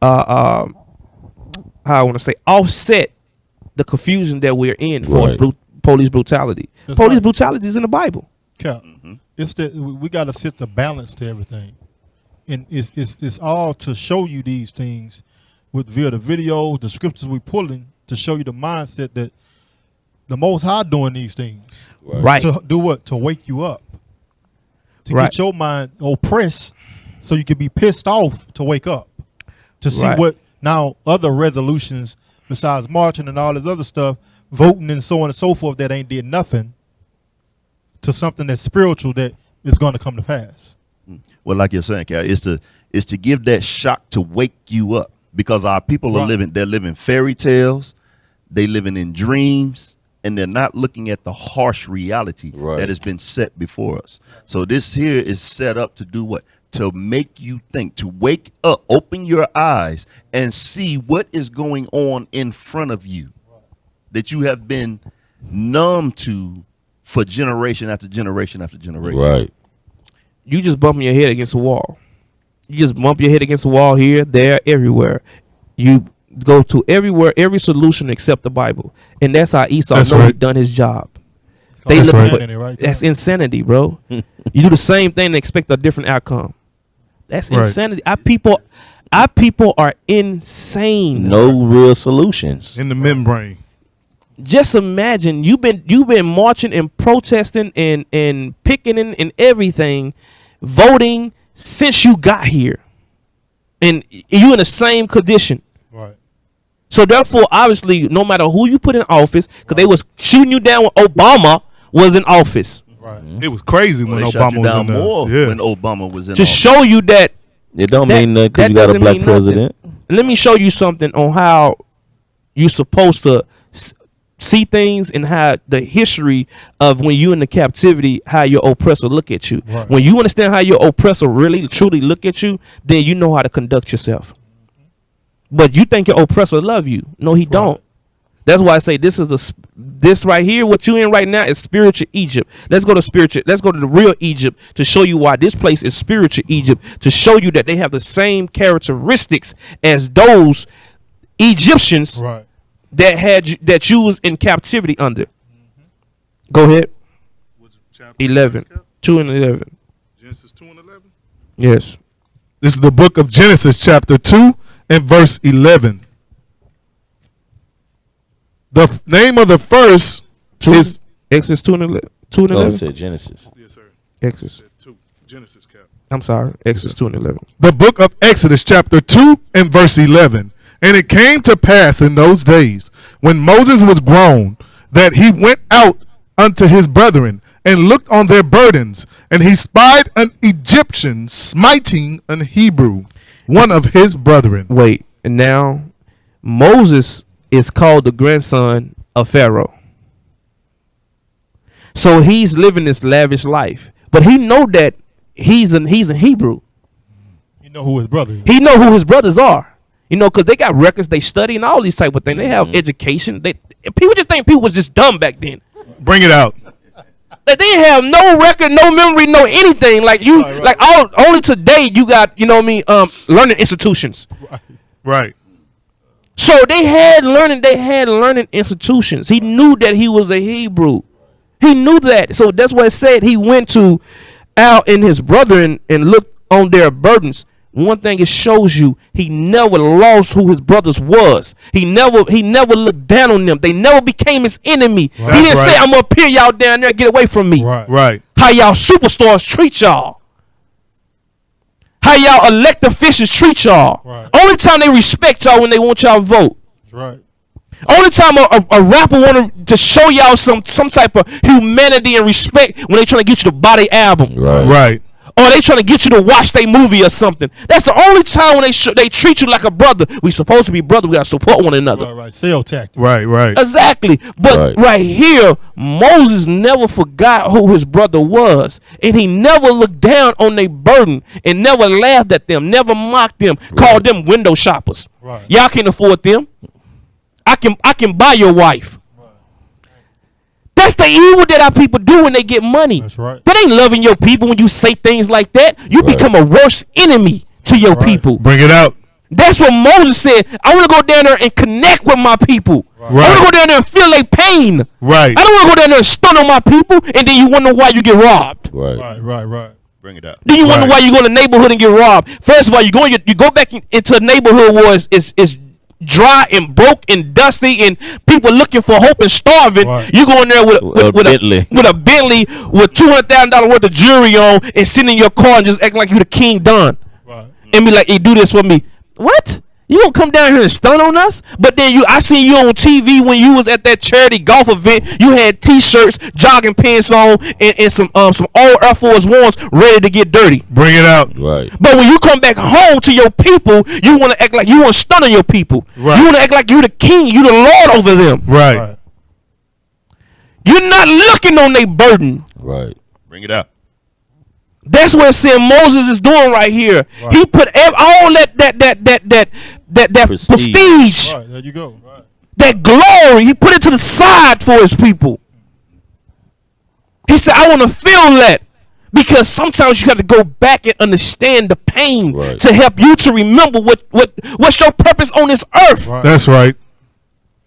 I want to say offset the confusion that we're in for police brutality. That's police right. brutality is in the Bible. Cap. It's that we got to set the balance to everything, and it's all to show you these things with via the videos, the scriptures we pulling to show you the mindset that the Most High doing these things. Right. To do what? To wake you up. To get your mind oppressed, so you can be pissed off to wake up. To see what now other resolutions besides marching and all this other stuff, voting and so on and so forth that ain't did nothing to something that's spiritual that is going to come to pass. Well, like you're saying, Cal, it's to give that shock to wake you up, because our people are living fairy tales, they living in dreams, and they're not looking at the harsh reality that has been set before us. So this here is set up to do what? To make you think, to wake up, open your eyes and see what is going on in front of you that you have been numb to for generation after generation after generation. Right. You just bumping your head against the wall. You just bump your head against the wall here, there, everywhere. You go to everywhere, every solution except the Bible. And that's how Esau he done his job. They That's look insanity, right? That's insanity, bro. You do the same thing and expect a different outcome. That's insanity. Our people are insane. No real solutions. In the membrane. Just imagine you've been marching and protesting and picketing and everything, voting since you got here, and you in the same condition. Right. So therefore, obviously, no matter who you put in office, because they was shooting you down when Obama was in office. Right. It was crazy when They shot Obama you was down in more there. when Obama was in To office. show you that It don't mean nothing because that you got a doesn't black mean nothing. president. Let me show you something on how you're supposed to see things and how the history of when you in the captivity, how your oppressor look at you. Right. When you understand how your oppressor really truly look at you, then you know how to conduct yourself. But you think your oppressor love you. No, he don't. That's why I say this right here, what you in right now is spiritual Egypt. Let's go to the real Egypt to show you why this place is spiritual Egypt, to show you that they have the same characteristics as those Egyptians that you was in captivity under. Go ahead. 11. 2 and 11. Genesis 2 and 11? Yes. This is the book of Genesis chapter 2 and verse 11. The name of the first is Exodus 2 and 11. 2 and Oh, 11. it said Genesis. Yes, sir. Exodus. 2. Genesis cap. I'm sorry. Exodus 2 and 11. The book of Exodus chapter 2 and verse 11. And it came to pass in those days when Moses was grown that he went out unto his brethren and looked on their burdens, and he spied an Egyptian smiting an Hebrew, one of his brethren. Wait. And now Moses is called the grandson of Pharaoh. So he's living this lavish life. But he know that he's a Hebrew. You know who his brother is. He know who his brothers are. You know, because they got records, they study, and all these type of things. They have education. People just think people was just dumb back then. Bring it out. They didn't have no record, no memory, no anything. Like you, only today you got, you know what I mean, learning institutions. Right. So they had learning institutions. He knew that he was a Hebrew. He knew that. So that's what it said. He went to Al and his brother and looked on their burdens. One thing it shows you, he never lost who his brothers was. He never looked down on them. They never became his enemy. Right. He didn't That's say, right. I'm gonna peer y'all down there, get away from me. Right. How y'all superstars treat y'all. How y'all elected officials treat y'all. Right. Only time they respect y'all when they want y'all to vote. That's right. Only time a rapper want to show y'all some type of humanity and respect when they trying to get you to buy their album. Right. Right. or they trying to get you to watch their movie or something. That's the only time when they treat you like a brother. We supposed to be brothers. We got to support one another. Right. Sale tactic. Right. Exactly. But right here, Moses never forgot who his brother was. And he never looked down on their burden and never laughed at them, never mocked them, called them window shoppers. Right. Y'all can't afford them. I can buy your wife. That's the evil that our people do when they get money. That's right. That ain't loving your people when you say things like that. You become a worse enemy to your people. Bring it out. That's what Moses said. I want to go down there and connect with my people. Right. I want to go down there and feel their pain. Right. I don't want to go down there and stun on my people, and then you wonder why you get robbed. Right. Bring it out. Then you wonder why you go to the neighborhood and get robbed. First of all, you go back into a neighborhood where it's dry and broke and dusty and people looking for hope and starving. Right. You go in there with a Bentley with $200,000 worth of jewelry on and sit in your car and just act like you the King Don. Right. And be like, hey, do this for me. What? You gonna come down here and stun on us? But then I seen you on TV when you was at that charity golf event. You had T-shirts, jogging pants on, and some old Air Force Ones ready to get dirty. Bring it out. Right. But when you come back home to your people, you want to act like you want to stun on your people. Right. You want to act like you the king, you the lord over them. Right. You're not looking on their burden. Right. Bring it out. That's what sin Moses is doing right here. Right. He put all that prestige, Right. There you go. Right. that glory. He put it to the side for his people. He said, "I want to feel that." Because sometimes you got to go back and understand the pain to help you to remember what's your purpose on this earth. Right. That's right.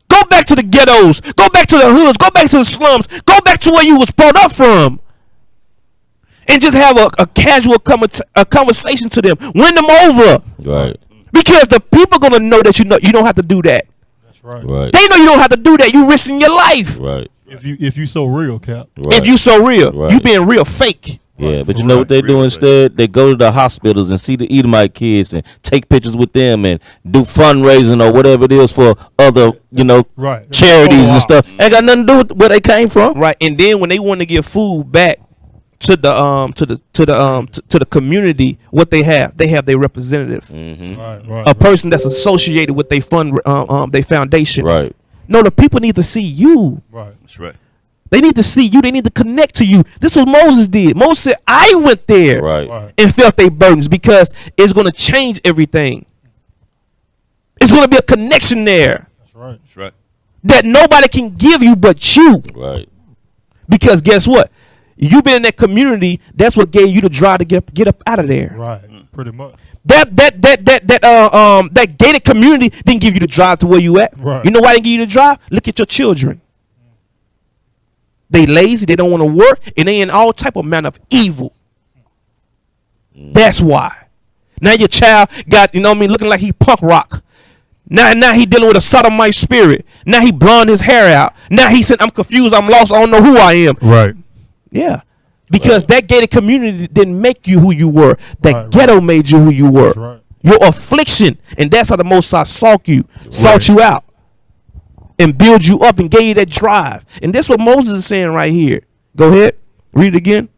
Go back to the ghettos. Go back to the hoods. Go back to the slums. Go back to where you was brought up from. And just have a casual conversation to them. Win them over. Right. Because the people going to know that you don't have to do that. That's right. Right. They know you don't have to do that. You risking your life. Right. If you so real, Cap. Right. If you so real. Right. You being real fake. Yeah, but For you know what they real do instead? They go to the hospitals and see the Edomite kids and take pictures with them and do fundraising or whatever it is for other, Right. charities and stuff. Ain't got nothing to do with where they came from. Right. And then when they want to give food back to the community, what they have their representative. Right. A person that's associated with their their foundation. Right. No, the people need to see you. Right. That's right. They need to see you. They need to connect to you. This is what Moses did. Moses said, I went there Right. and felt their burdens because it's going to change everything. It's going to be a connection there That's right. That's right. that nobody can give you but you. Right. Because guess what? You've been in that community. That's what gave you the drive to get up out of there. Right. Pretty much. That gated community didn't give you the drive to where you at. Right. You know why they didn't give you the drive? Look at your children. They lazy, they don't want to work, and they in all type of manner of evil. That's why. Now your child got, looking like he punk rock. Now he dealing with a sodomite spirit. Now he blonde his hair out. Now he said, I'm confused, I'm lost, I don't know who I am. Right. Yeah. Because that gated community didn't make you who you were. That ghetto made you who you were. That's right. Your affliction. And that's how the Most High sought you you out. And build you up and gave you that drive. And that's what Moses is saying right here. Go ahead. Read it again.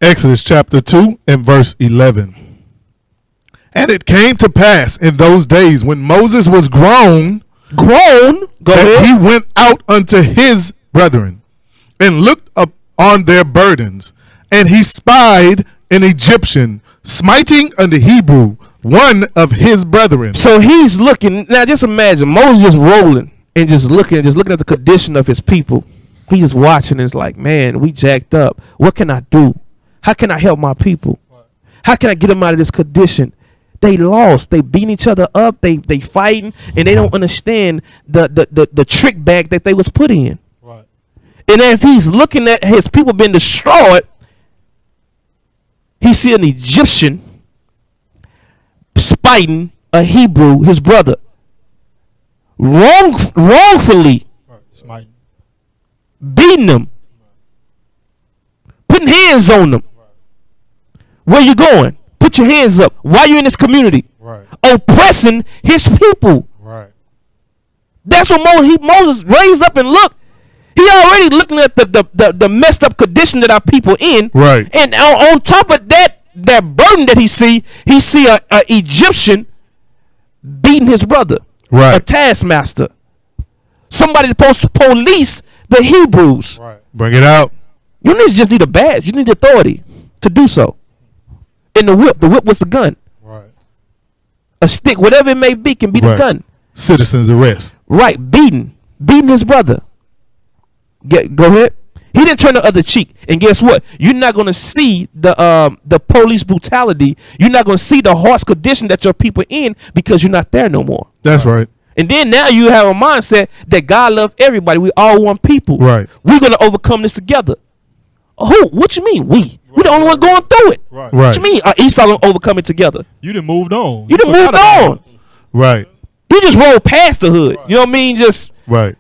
Exodus chapter 2 and verse 11. And it came to pass in those days when Moses was grown, Go that ahead. he went out unto his brethren and looked up on their burdens, and he spied an Egyptian smiting unto Hebrew, one of his brethren. So he's looking. Now just imagine Moses just rolling and just looking at the condition of his people. He just watching and it's like, man, we jacked up. What can I do? How can I help my people? How can I get them out of this condition? They lost. They beating each other up. They fighting, and they don't understand the trick bag that they was put in. Right. And as he's looking at his people being destroyed, he see an Egyptian spiting a Hebrew, his brother, wrongfully Right. Smite. beating them, putting hands on them. Where you going? Put your hands up. Why you in this community? Right. Oppressing his people. Right. That's what Moses raised up and looked. He already looking at the messed up condition that our people in. Right. And on top of that, that burden that he see a Egyptian beating his brother, Right. a taskmaster, somebody supposed to police the Hebrews. Right. Bring it out. You just need a badge. You need authority to do so. And the whip was the gun. Right. A stick, whatever it may be, can be the Right. gun. Citizens arrest. Right, beating his brother. Go ahead. He didn't turn the other cheek, and guess what? You're not gonna see the police brutality. You're not gonna see the harsh condition that your people in because you're not there no more. That's right. And then now you have a mindset that God loves everybody. We all one people. Right. We're gonna overcome this together. Who? What you mean? We the only one going through it. Right. Right. What you mean? Esau gonna overcome it together? You done moved on. You done moved on. Right. You just rolled past the hood. You know what I mean? Just Right.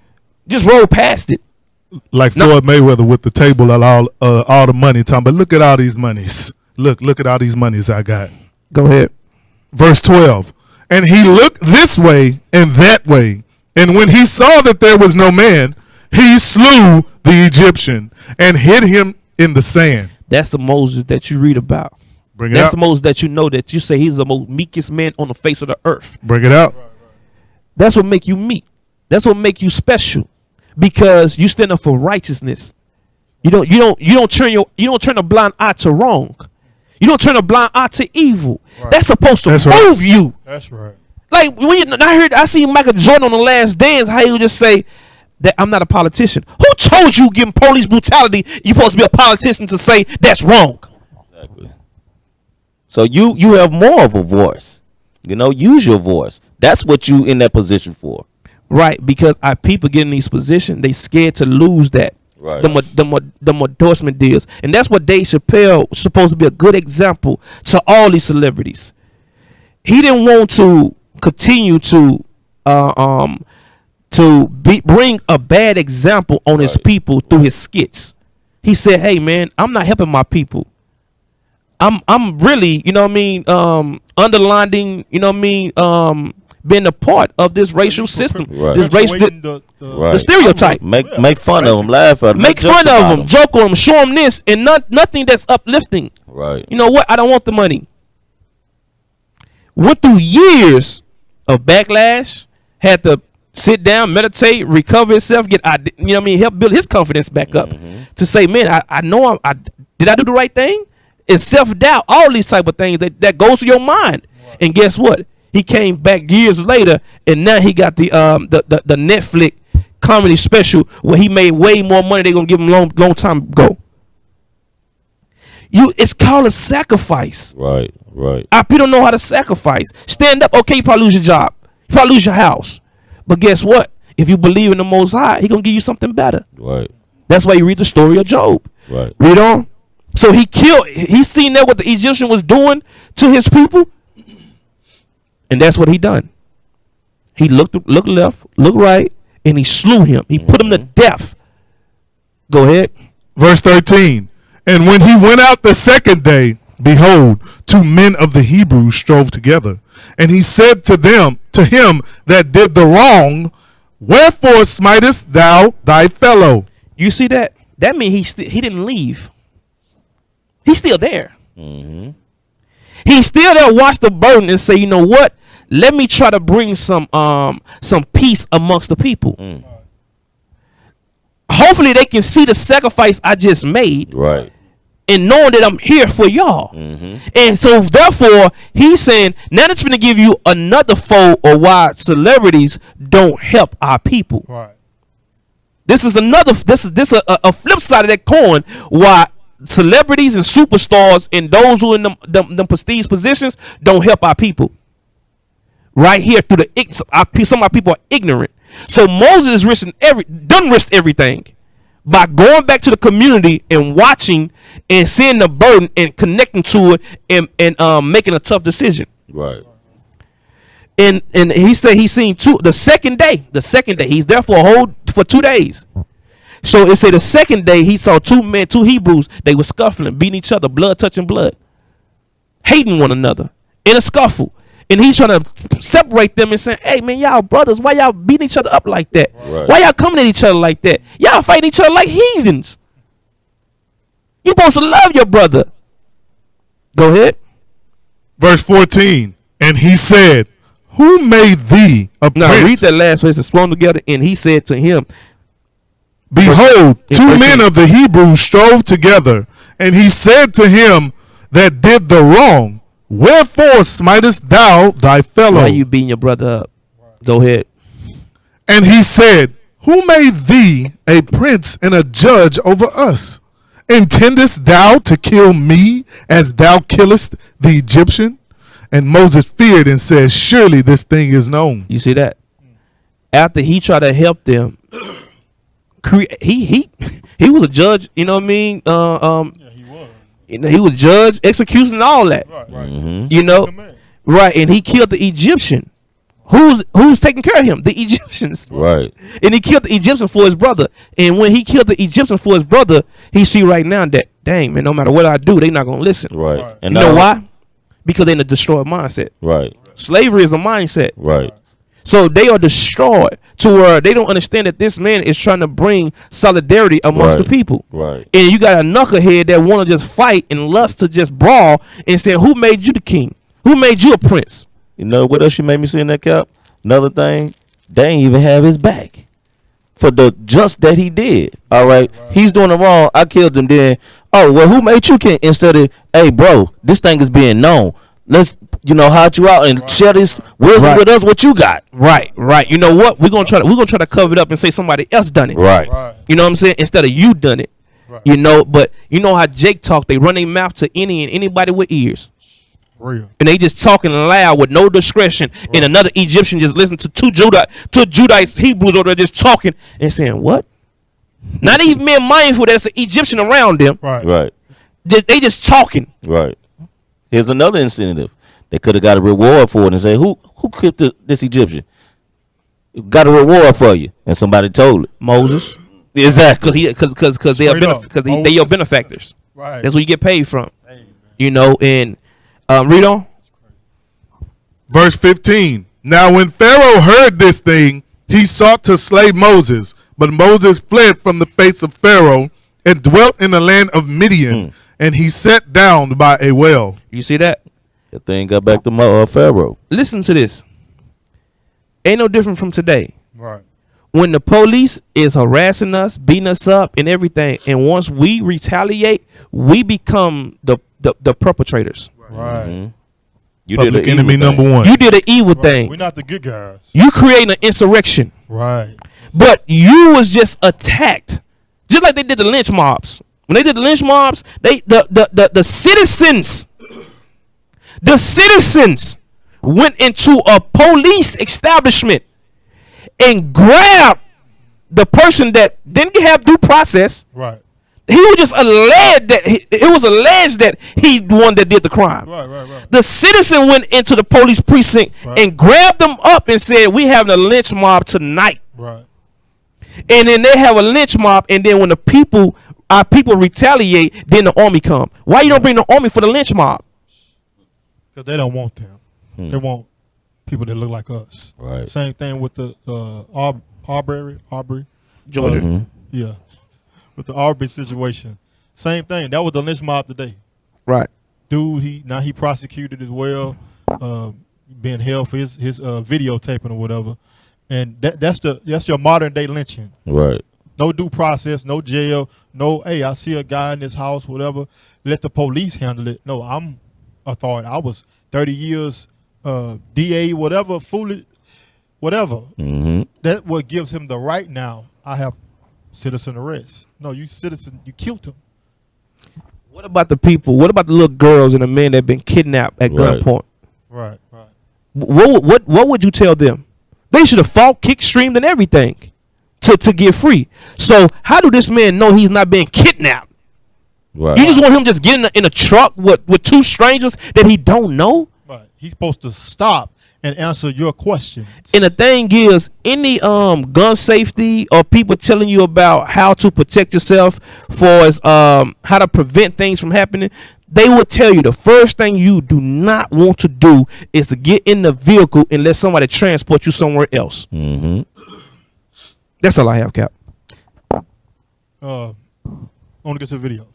roll past it. Like Floyd Mayweather with the table and all the money. Talking, but look at all these monies. Look at all these monies I got. Go ahead. Verse 12. And he looked this way and that way. And when he saw that there was no man, he slew the Egyptian and hid him in the sand. That's the Moses that you read about. Bring it That's out. the Moses that you know that you say he's the most meekest man on the face of the earth. Bring it out. That's what make you meek. That's what make you special, because you stand up for righteousness. You don't turn a blind eye to wrong. You don't turn a blind eye to evil. Right. That's supposed to That's move right. you. That's right. Like when I see Michael Jordan on The Last Dance, how he would just say that I'm not a politician. Who told you giving police brutality you're supposed to be a politician to say that's wrong? Exactly. So you have more of a voice. Use your voice. That's what you in that position for. Right, because our people get in these positions, they scared to lose that. Right. The endorsement deals. And that's what Dave Chappelle was supposed to be a good example to all these celebrities. He didn't want to continue to bring a bad example on his Right. people through his skits. He said, "Hey man, I'm not helping my people. I'm really, underlining, being a part of this racial system, Right. this race, Perpetuating the Right. stereotype. Make fun of them, laugh at them, Make joke fun of about them, joke on them, show them this, and nothing that's uplifting. Right. You know what? I don't want the money." Went through years of backlash, had to sit down, meditate, recover himself, help build his confidence back up to say, man, I know did I do the right thing? It's self-doubt, all these type of things that goes to your mind. Right. And guess what? He came back years later, and now he got the Netflix comedy special where he made way more money they're gonna give him long time ago. It's called a sacrifice. Right. Our people don't know how to sacrifice. Stand up. Okay, you probably lose your job. You probably lose your house. But guess what? If you believe in the Most High, He gonna give you something better. Right. That's why you read the story of Job. Right. Read on. So he seen that what the Egyptian was doing to his people, and that's what he done. He looked left, looked right, and he slew him. He put him to death. Go ahead. Verse 13. And when he went out the second day, behold, 2 men of the Hebrews strove together. And he said to him that did the wrong, wherefore smitest thou thy fellow? You see that? That means he didn't leave. He's still there. Mm-hmm. He's still there. Watch the burden and say, you know what? Let me try to bring some peace amongst the people. Hopefully they can see the sacrifice I just made. Right. And knowing that I'm here for y'all. Mm-hmm. And so therefore he's saying, now that's going to give you another fold of why celebrities don't help our people. Right. This is a flip side of that coin, why celebrities and superstars and those who in them prestige positions don't help our people. Right here through some of our people are ignorant. So Moses risked everything by going back to the community and watching and seeing the burden and connecting to it and making a tough decision. Right. And he said he seen the second day he's there for 2 days. So it said the second day he saw 2 Hebrews. They were scuffling, beating each other, blood touching blood, hating one another in a scuffle. And he's trying to separate them and saying, hey man, y'all brothers, why y'all beating each other up like that? Right. Why y'all coming at each other like that? Y'all fighting each other like heathens. You supposed to love your brother. Go ahead. Verse 14. And he said, who made thee a Now read prince? that last place. It's thrown together, and he said to him, Behold, in two 13. men of the Hebrews strove together, and he said to him that did the wrong, wherefore smitest thou thy fellow? "Why you beating your brother up?" Go ahead. And he said, who made thee a prince and a judge over us? Intendest thou to kill me as thou killest the Egyptian? And Moses feared and said, surely this thing is known. You see that? After he tried to help them, he was a judge. You know what I mean? Yeah, he was. You know, he was judge, execution, and all that. Right. Mhm. You know, Command. right? And he killed the Egyptian. Who's taking care of him? The Egyptians. Right. And he killed the Egyptian for his brother. And when he killed the Egyptian for his brother, he see right now that, dang, man, no matter what I do, they not going to listen. Right. Right. And You know now- why? Because they in a destroyed mindset. Right. Slavery is a mindset. Right. So they are destroyed to where they don't understand that this man is trying to bring solidarity amongst Right. the people. Right. And you got a knucklehead that want to just fight and lust to just brawl and say, who made you the king? Who made you a prince? You know what else you made me see in that, Cap? Another thing, they ain't even have his back for the just that he did. All right, he's doing it wrong. I killed him. Then, oh well, who made you king? Instead of, hey, bro, this thing is being known. Let's hide you out and share this wisdom Right. with us. What you got? Right. You know what? We're gonna try to cover it up and say somebody else done it. Right. Right. You know what I'm saying? Instead of you done it. Right. You know, but you know how Jake talk, they run their mouth to any and anybody with ears. Real. And they just talking loud with no discretion. And another Egyptian just listen to two Judites, Hebrews over there just talking and saying, what? Not even being mindful that it's an Egyptian around them. Right. Right. They just talking. Right. Here's another incentive. They could have got a reward for it and say, who killed this Egyptian? Got a reward for you, and somebody told it. Moses. Exactly. Because they Straight up. they your benefactors. Right. That's where you get paid from. Hey, man. You know, and read on. Verse 15. Now when Pharaoh heard this thing, he sought to slay Moses. But Moses fled from the face of Pharaoh and dwelt in the land of Midian. And he sat down by a well. You see that? The thing got back to Pharaoh. Listen to this. Ain't no different from today. Right. When the police is harassing us, beating us up and everything, and once we retaliate, we become the perpetrators. Right. Mhm. You Public the enemy evil thing. number one. You did an evil Right. thing. We're not the good guys. You creating an insurrection. Right. But you was just attacked. Just like they did the lynch mobs. When they did the lynch mobs, the citizens went into a police establishment and grabbed the person that didn't have due process. Right. He was just alleged that it was alleged that he the one that did the crime. Right. The citizen went into the police precinct Right. and grabbed them up and said, "We having a lynch mob tonight." Right. And then they have a lynch mob, and then when our people retaliate, then the army come. Why you don't bring the army for the lynch mob? Because they don't want them. They want people that look like us. Right. Same thing with the Arbery. Georgia. Mhm. Yeah. With the Arbery situation. Same thing. That was the lynch mob today. Right. Dude, he prosecuted as well, being held for his videotaping or whatever. And that's your modern day lynching. Right. No due process, no jail, no, hey, I see a guy in this house, whatever. Let the police handle it. No, I'm authority. I was 30 years DA, whatever, foolish, whatever. Mm-hmm. That's what gives him the right now. I have citizen arrest. No, you citizen, you killed him. What about the people? What about the little girls and the men that been kidnapped at Right. gunpoint? Right. What would you tell them? They should have fought, kicked, streamed, and everything to get free. So how do this man know he's not being kidnapped? Right. You just want him just getting in a truck with two strangers that he don't know? Right. He's supposed to stop and answer your questions. And the thing is, any gun safety or people telling you about how to protect yourself for as how to prevent things from happening, they will tell you the first thing you do not want to do is to get in the vehicle and let somebody transport you somewhere else. Mm-hmm. That's all I have, Cap. I want to get to the videos.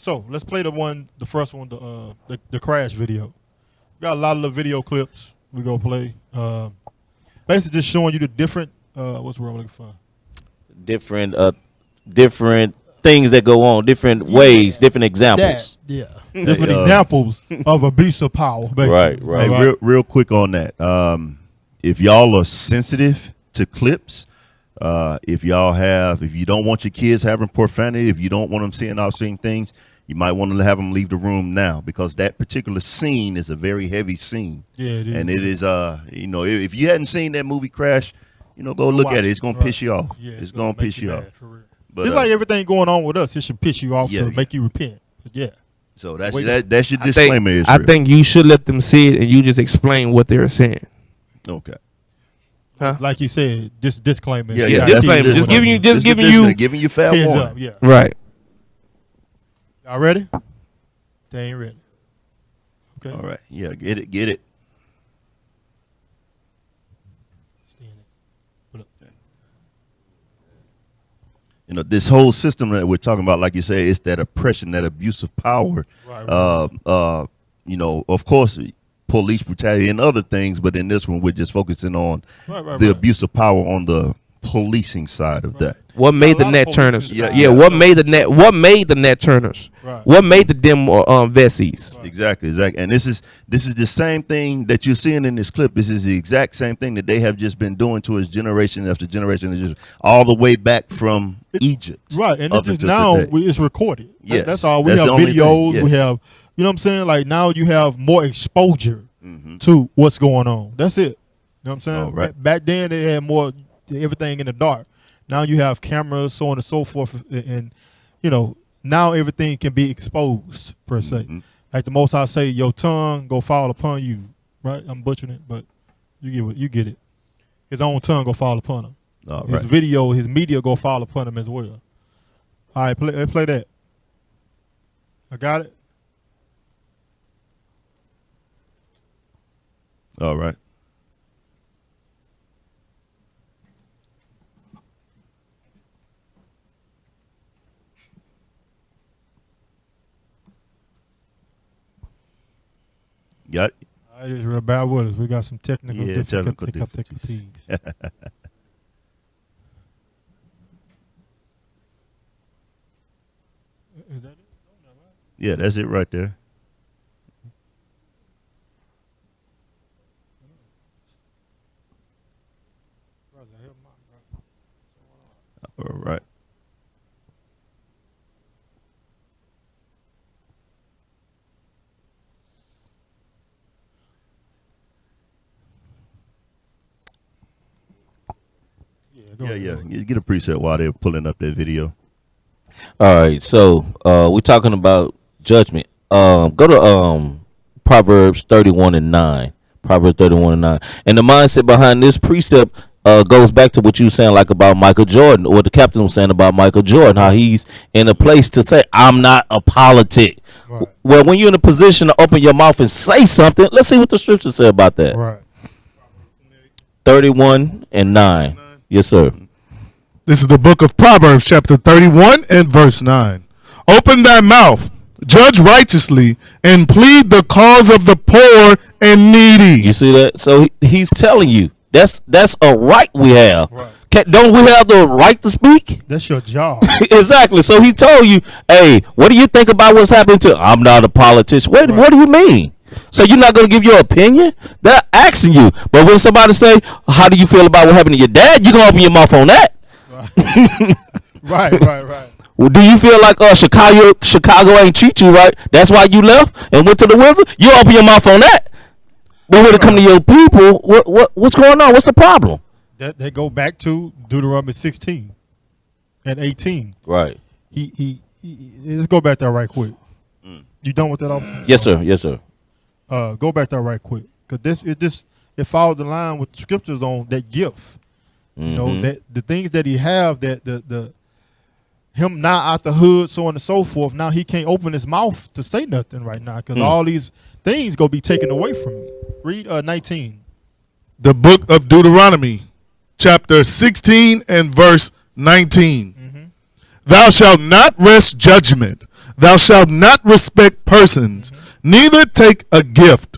So let's play the first one, the crash video. We got a lot of the video clips we go play. Basically, just showing you the different. What's the word I'm looking for? Different things that go on, different ways, different examples. Different examples of abuse of power. Basically. Right. Hey, real quick on that. If y'all are sensitive to clips, if you don't want your kids having profanity, if you don't want them seeing obscene things, you might want to have them leave the room now, because that particular scene is a very heavy scene. Yeah, it is. And it is, if you hadn't seen that movie Crash, go look at it. It's gonna piss you off. Yeah, it's gonna piss you off. For real. But it's like everything going on with us. It should piss you off to make you repent. But yeah. So that's your disclaimer. I think you should let them see it and you just explain what they're saying. Okay. Huh? Like you said, just disclaimer. Yeah, disclaimer. Just giving you fair heads warning. up. Yeah. right. Y'all ready? They ain't ready. Okay. All right. Yeah. Get it. This whole system that we're talking about, like you say, it's that oppression, that abuse of power. Right. Of course, police brutality and other things, but in this one, we're just focusing on the abuse of power on the policing side of that. What made the lot of net police turners? is- Yeah. What made the net turners? Right. What made the dem Vessies? Exactly. And this is the same thing that you're seeing in this clip. This is the exact same thing that they have just been doing to us generation after generation, it's just all the way back from Egypt. Right, and up it's just until now today. it's recorded. Yes. That's all. We That's have the only thing, videos. yeah. We have, you know what I'm saying? Like now you have more exposure to what's going on. That's it. You know what I'm saying? All right. Back then they had more everything in the dark. Now you have cameras, so on and so forth, and now everything can be exposed per se. Like the Most High say, your tongue go fall upon you. Right? I'm butchering it, but you get it. His own tongue go fall upon him. All His right. video, his media go fall upon him as well. All right, play that. I got it. All right. Got it? All right, it's real bad with us. We got some technical technical difficulties. Is that it? Yeah, that's it right there. All right. Yeah. Get a preset while they're pulling up that video. All right, so we're talking about judgment. Go to Proverbs 31:9. Proverbs 31:9. And the mindset behind this precept goes back to what you were saying, like about Michael Jordan, or what the captain was saying about Michael Jordan, how he's in a place to say, I'm not a politic. Right. Well, when you're in a position to open your mouth and say something, let's see what the scriptures say about that. Right. 31:9. Yes, sir. This is the book of Proverbs, chapter 31 and verse 9. Open thy mouth, judge righteously, and plead the cause of the poor and needy. You see that? So he's telling you that's a right we have. Right. Don't we have the right to speak? That's your job. Exactly. So he told you, hey, what do you think about what's happening to? I'm not a politician. Wait, what do you mean? So you're not going to give your opinion? They're asking you. But when somebody say, how do you feel about what happened to your dad? You're going to open your mouth on that. Right. Well, do you feel like Chicago ain't treat you right? That's why you left and went to the Wizard? You open your mouth on that. But when it come to your people, what's going on? What's the problem? That they go back to Deuteronomy 16 and 18. Right. He let's go back there right quick. You done with that, officer? Yes, sir. Yes, sir. Go back there right quick, because it follows the line with the scriptures on that gift. You know, that the things that he have, that the him not out the hood, so on and so forth. Now he can't open his mouth to say nothing right now, because all these things gonna be taken away from me. Read 19. The book of Deuteronomy, chapter 16 and verse 19. Thou shalt not wrest judgment. Thou shalt not respect persons, neither take a gift.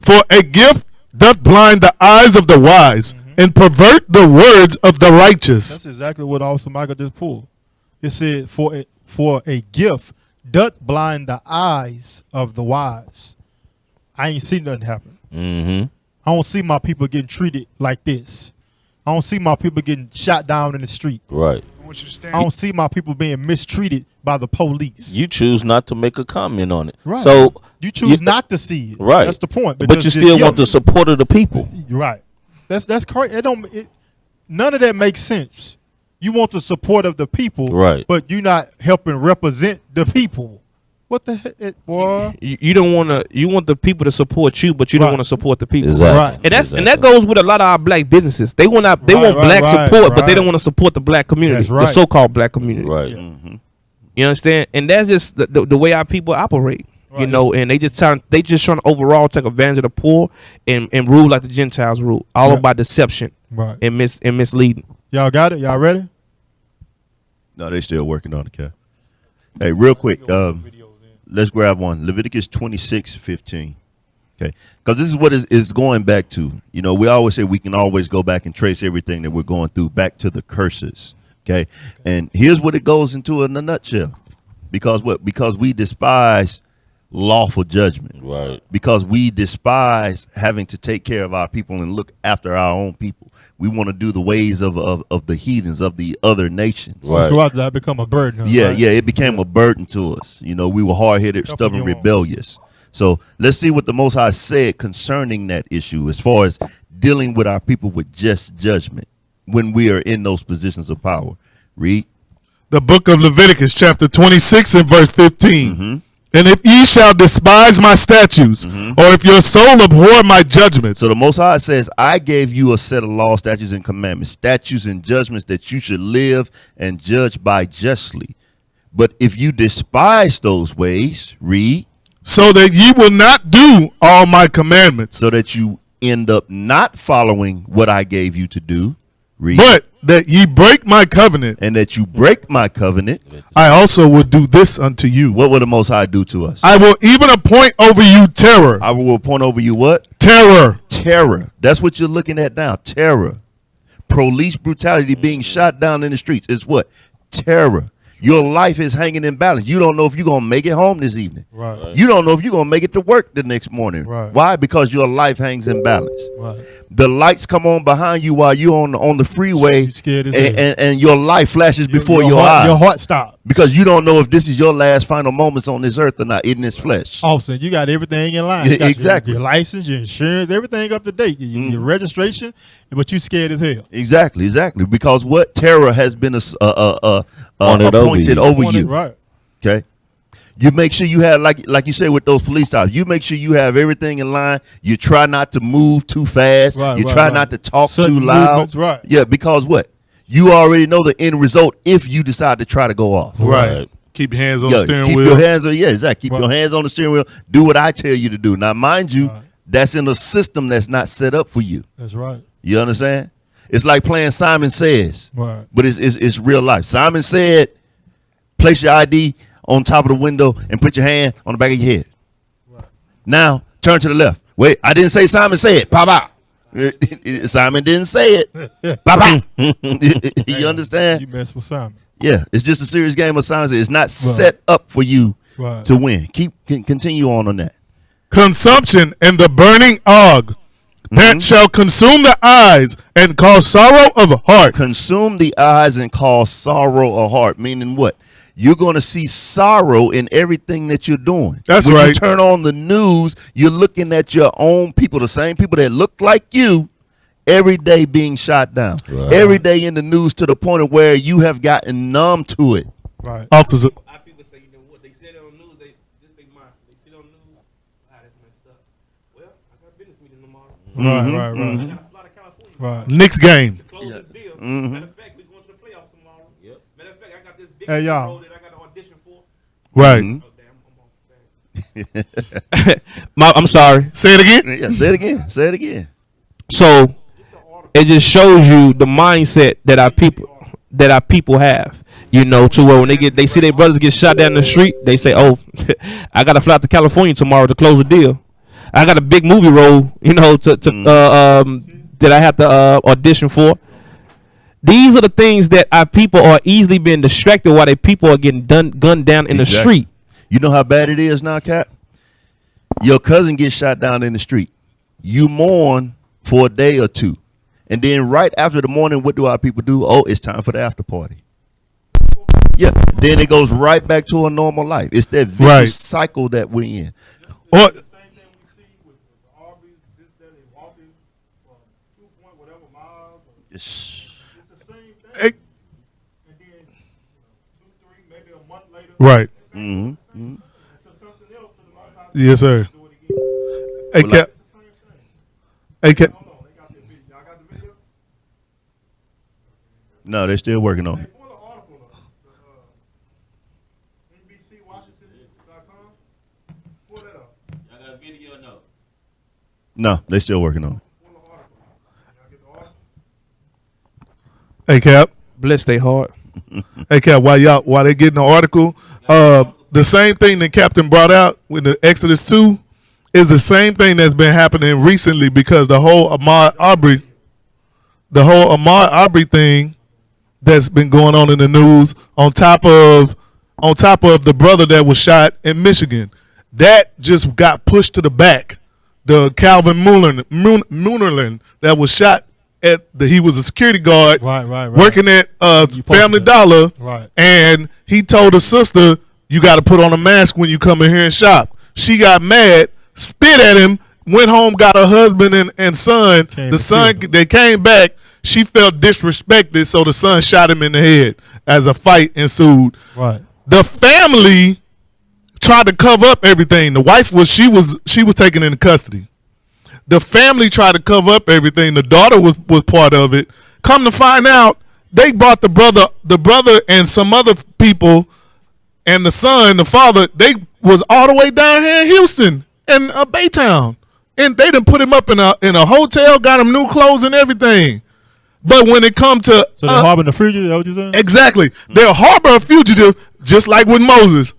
For a gift doth blind the eyes of the wise, and pervert the words of the righteous. That's exactly what also Michael just pulled. It said, for a gift doth blind the eyes of the wise. I ain't seen nothing happen. Mm-hmm. I don't see my people getting treated like this. I don't see my people getting shot down in the street. Right. I don't see my people being mistreated by the police. You choose not to make a comment on it. Right. So you choose not to see it. Right. That's the point. But you still want the support of the people. Right. That's correct. None of that makes sense. You want the support of the people, Right. but you're not helping represent the people. What the heck, boy? You don't want to. You want the people to support you, but you don't want to support the people. Exactly. Right. And that goes with a lot of our black businesses. They want black support, but they don't want to support the black community, That's right. the so-called black community. Right. Yeah. Mm-hmm. You understand? And that's just the way our people operate. You Right. know, and they just trying to overall take advantage of the poor and rule like the Gentiles rule, all Yeah. about deception Right. and misleading. Y'all got it? Y'all ready? No, they still working on it, Cap. Hey, real quick, let's grab one. Leviticus 26:15. Okay, because this is what is going back to. You know, we always say we can always go back and trace everything that we're going through back to the curses. Okay, and here's what it goes into in a nutshell. Because what? Because we despise lawful judgment. Right. Because we despise having to take care of our people and look after our own people. We want to do the ways of the heathens, of the other nations. Right. Go out there, become a burden. Huh? Yeah, Right? yeah, it became a burden to us. You know, we were hard-headed, Helping stubborn, you on. rebellious. So let's see what the Most High said concerning that issue as far as dealing with our people with just judgment when we are in those positions of power. Read. The book of Leviticus, chapter 26 and verse 15. Mm-hmm. And if ye shall despise my statutes, or if your soul abhor my judgments, So the Most High says, I gave you a set of laws, statutes, and commandments, statutes and judgments that you should live and judge by justly. But if you despise those ways, read, so that ye will not do all my commandments, so that you end up not following what I gave you to do, read, but that ye break my covenant, and that you break my covenant, I also will do this unto you. what will the Most High do to us? I will even appoint over you terror. I will appoint over you what? Terror. Terror. That's what you're looking at now. Terror. Police brutality being shot down in the streets is what? Terror. Your life is hanging in balance. You don't know if you're going to make it home this evening. Right. You don't know if you're going to make it to work the next morning. Right. Why? Because your life hangs in balance. Right. The lights come on behind you while you're on the freeway, You scared as hell. and your life flashes before your heart, eyes. Your heart stopped. Because you don't know if this is your last final moments on this earth or not in this flesh. Officer, you got everything in line. You got Exactly. Your license, your insurance, everything up to date. Your registration, but you scared as hell. Exactly. Because what? Terror has been Appointed appointed over you. Right. Okay. You make sure you have, like you say with those police stops, you make sure you have everything in line. You try not to move too fast. Right, You right, try right. not to talk Sudden too loud. movements, right. Yeah, because what? You already know the end result if you decide to try to go off. Right. Keep your hands on the steering keep wheel. your hands on, exactly. Keep Right. your hands on the steering wheel. Do what I tell you to do. Now, mind you, Right. that's in a system that's not set up for you. That's right. You understand? It's like playing Simon Says, Right. but it's real life. Simon said, place your ID on top of the window and put your hand on the back of your head. Right. Now, turn to the left. Wait, I didn't say Simon said. Pop out. Simon didn't say it. Pop out. You understand? You mess with Simon. Yeah, it's just a serious game of Simon Says. It's not set up for you Right. to win. Continue on that. Consumption and the burning og that shall consume the eyes and cause sorrow of heart. Consume the eyes and cause sorrow of heart. Meaning what? You're going to see sorrow in everything that you're doing. That's when right. you turn on the news, you're looking at your own people, the same people that look like you, every day being shot down. Right. Every day in the news to the point of where you have gotten numb to it. Right. Officer, Our people say, you know what, they said it on the news, this big monster. They see it on the news, that's messed up. Well, I got a business meeting tomorrow. Right. I got a flight to California. Right. Knicks game. To close this deal. Mhm. Matter of fact, we're going to the playoffs tomorrow. Yep. Matter of fact, I got this big Hey, y'all. role that I got to audition for. Right. Mhm. Oh, damn, I'm off. I'm sorry. Say it again. Yeah, say it again. Say it again. So it just shows you the mindset that our people that our people have. You know, to where when they see their brothers get shot down the street, they say, "Oh, I got to fly out to California tomorrow to close a deal. I got a big movie role, you know, that I have to audition for." These are the things that our people are easily being distracted while their people are getting gunned down in the street. You know how bad it is now, Cap? Your cousin gets shot down in the street. You mourn for a day or two. And then right after the morning, what do our people do? Oh, it's time for the after party. Yeah. Then it goes right back to a normal life. It's that vicious cycle that we're in. Or, right. Mm-hmm. Yes, sir. Hey, Cap. Hey, Cap. No, they're still working on it. No, they're still working on it. Hey, Cap. Bless their heart. Hey, Cap. While they getting the article, the same thing that Captain brought out with the Exodus 2 is the same thing that's been happening recently, because the whole Ahmaud Arbery thing that's been going on in the news, on top of the brother that was shot in Michigan, that just got pushed to the back. The Calvin Moonerlin that was shot he was a security guard, right. working at Family Dollar, right. And he told his sister, "You got to put on a mask when you come in here and shop." She got mad, spit at him, went home, got her husband and son. They came back. She felt disrespected, so the son shot him in the head as a fight ensued. Right. The family tried to cover up everything. The wife was taken into custody. The family tried to cover up everything. The daughter was part of it. Come to find out, they brought the brother and some other people, and the son, the father, they was all the way down here in Houston and Baytown, and they done put him up in a hotel, got him new clothes and everything. But when it come to so they're harboring a fugitive, is that what you're saying? Exactly, they're harbor a fugitive, just like with Moses.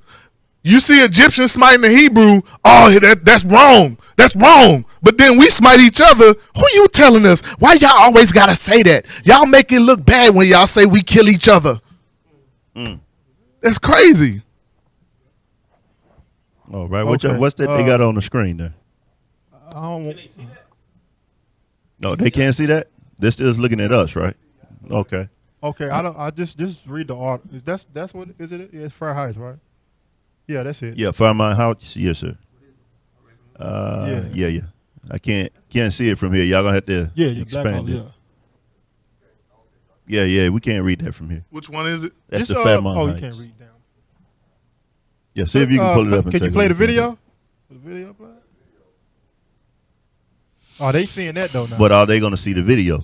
You see Egyptians smiting the Hebrew, oh, that's wrong. That's wrong. But then we smite each other. Who you telling us? Why y'all always got to say that? Y'all make it look bad when y'all say we kill each other. That's crazy. All right. What's that they got on the screen there? Can they see that? No, they can't see that? They're still looking at us, right? Okay. Okay, I just read the art. That's what is it? Yeah, it's Fair Heights, right? Yeah, that's it. Yeah, Fairmont House. Yes, sir. Yeah. I can't see it from here. Y'all gonna have to expand it. Yeah. We can't read that from here. Which one is it? That's the Fairmont Heights. You can't read down. Yeah, see if you can pull it up. Can you play the video? The video play? Oh, they seeing that though now. But are they gonna see the video?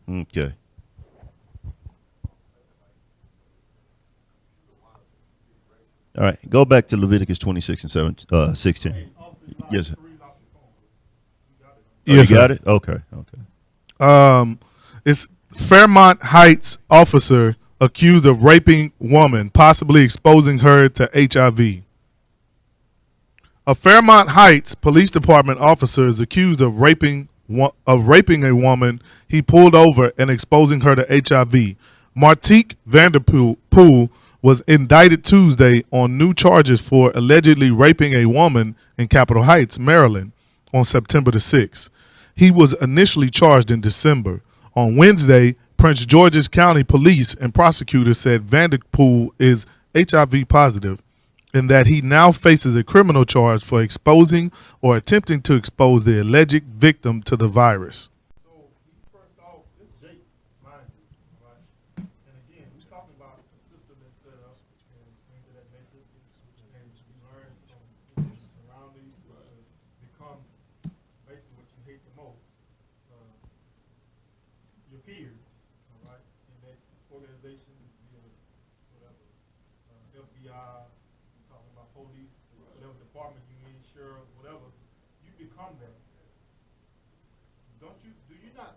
Okay. All right, go back to Leviticus 26 and 16. Yes, sir. Yes, you got it? Okay. It's Fairmont Heights officer accused of raping woman, possibly exposing her to HIV. A Fairmont Heights Police Department officer is accused of raping a woman he pulled over and exposing her to HIV. Martique Vanderpool was indicted Tuesday on new charges for allegedly raping a woman in Capitol Heights, Maryland, on September the 6th. He was initially charged in December. On Wednesday, Prince George's County Police and prosecutors said Vanderpool is HIV positive and that he now faces a criminal charge for exposing or attempting to expose the alleged victim to the virus.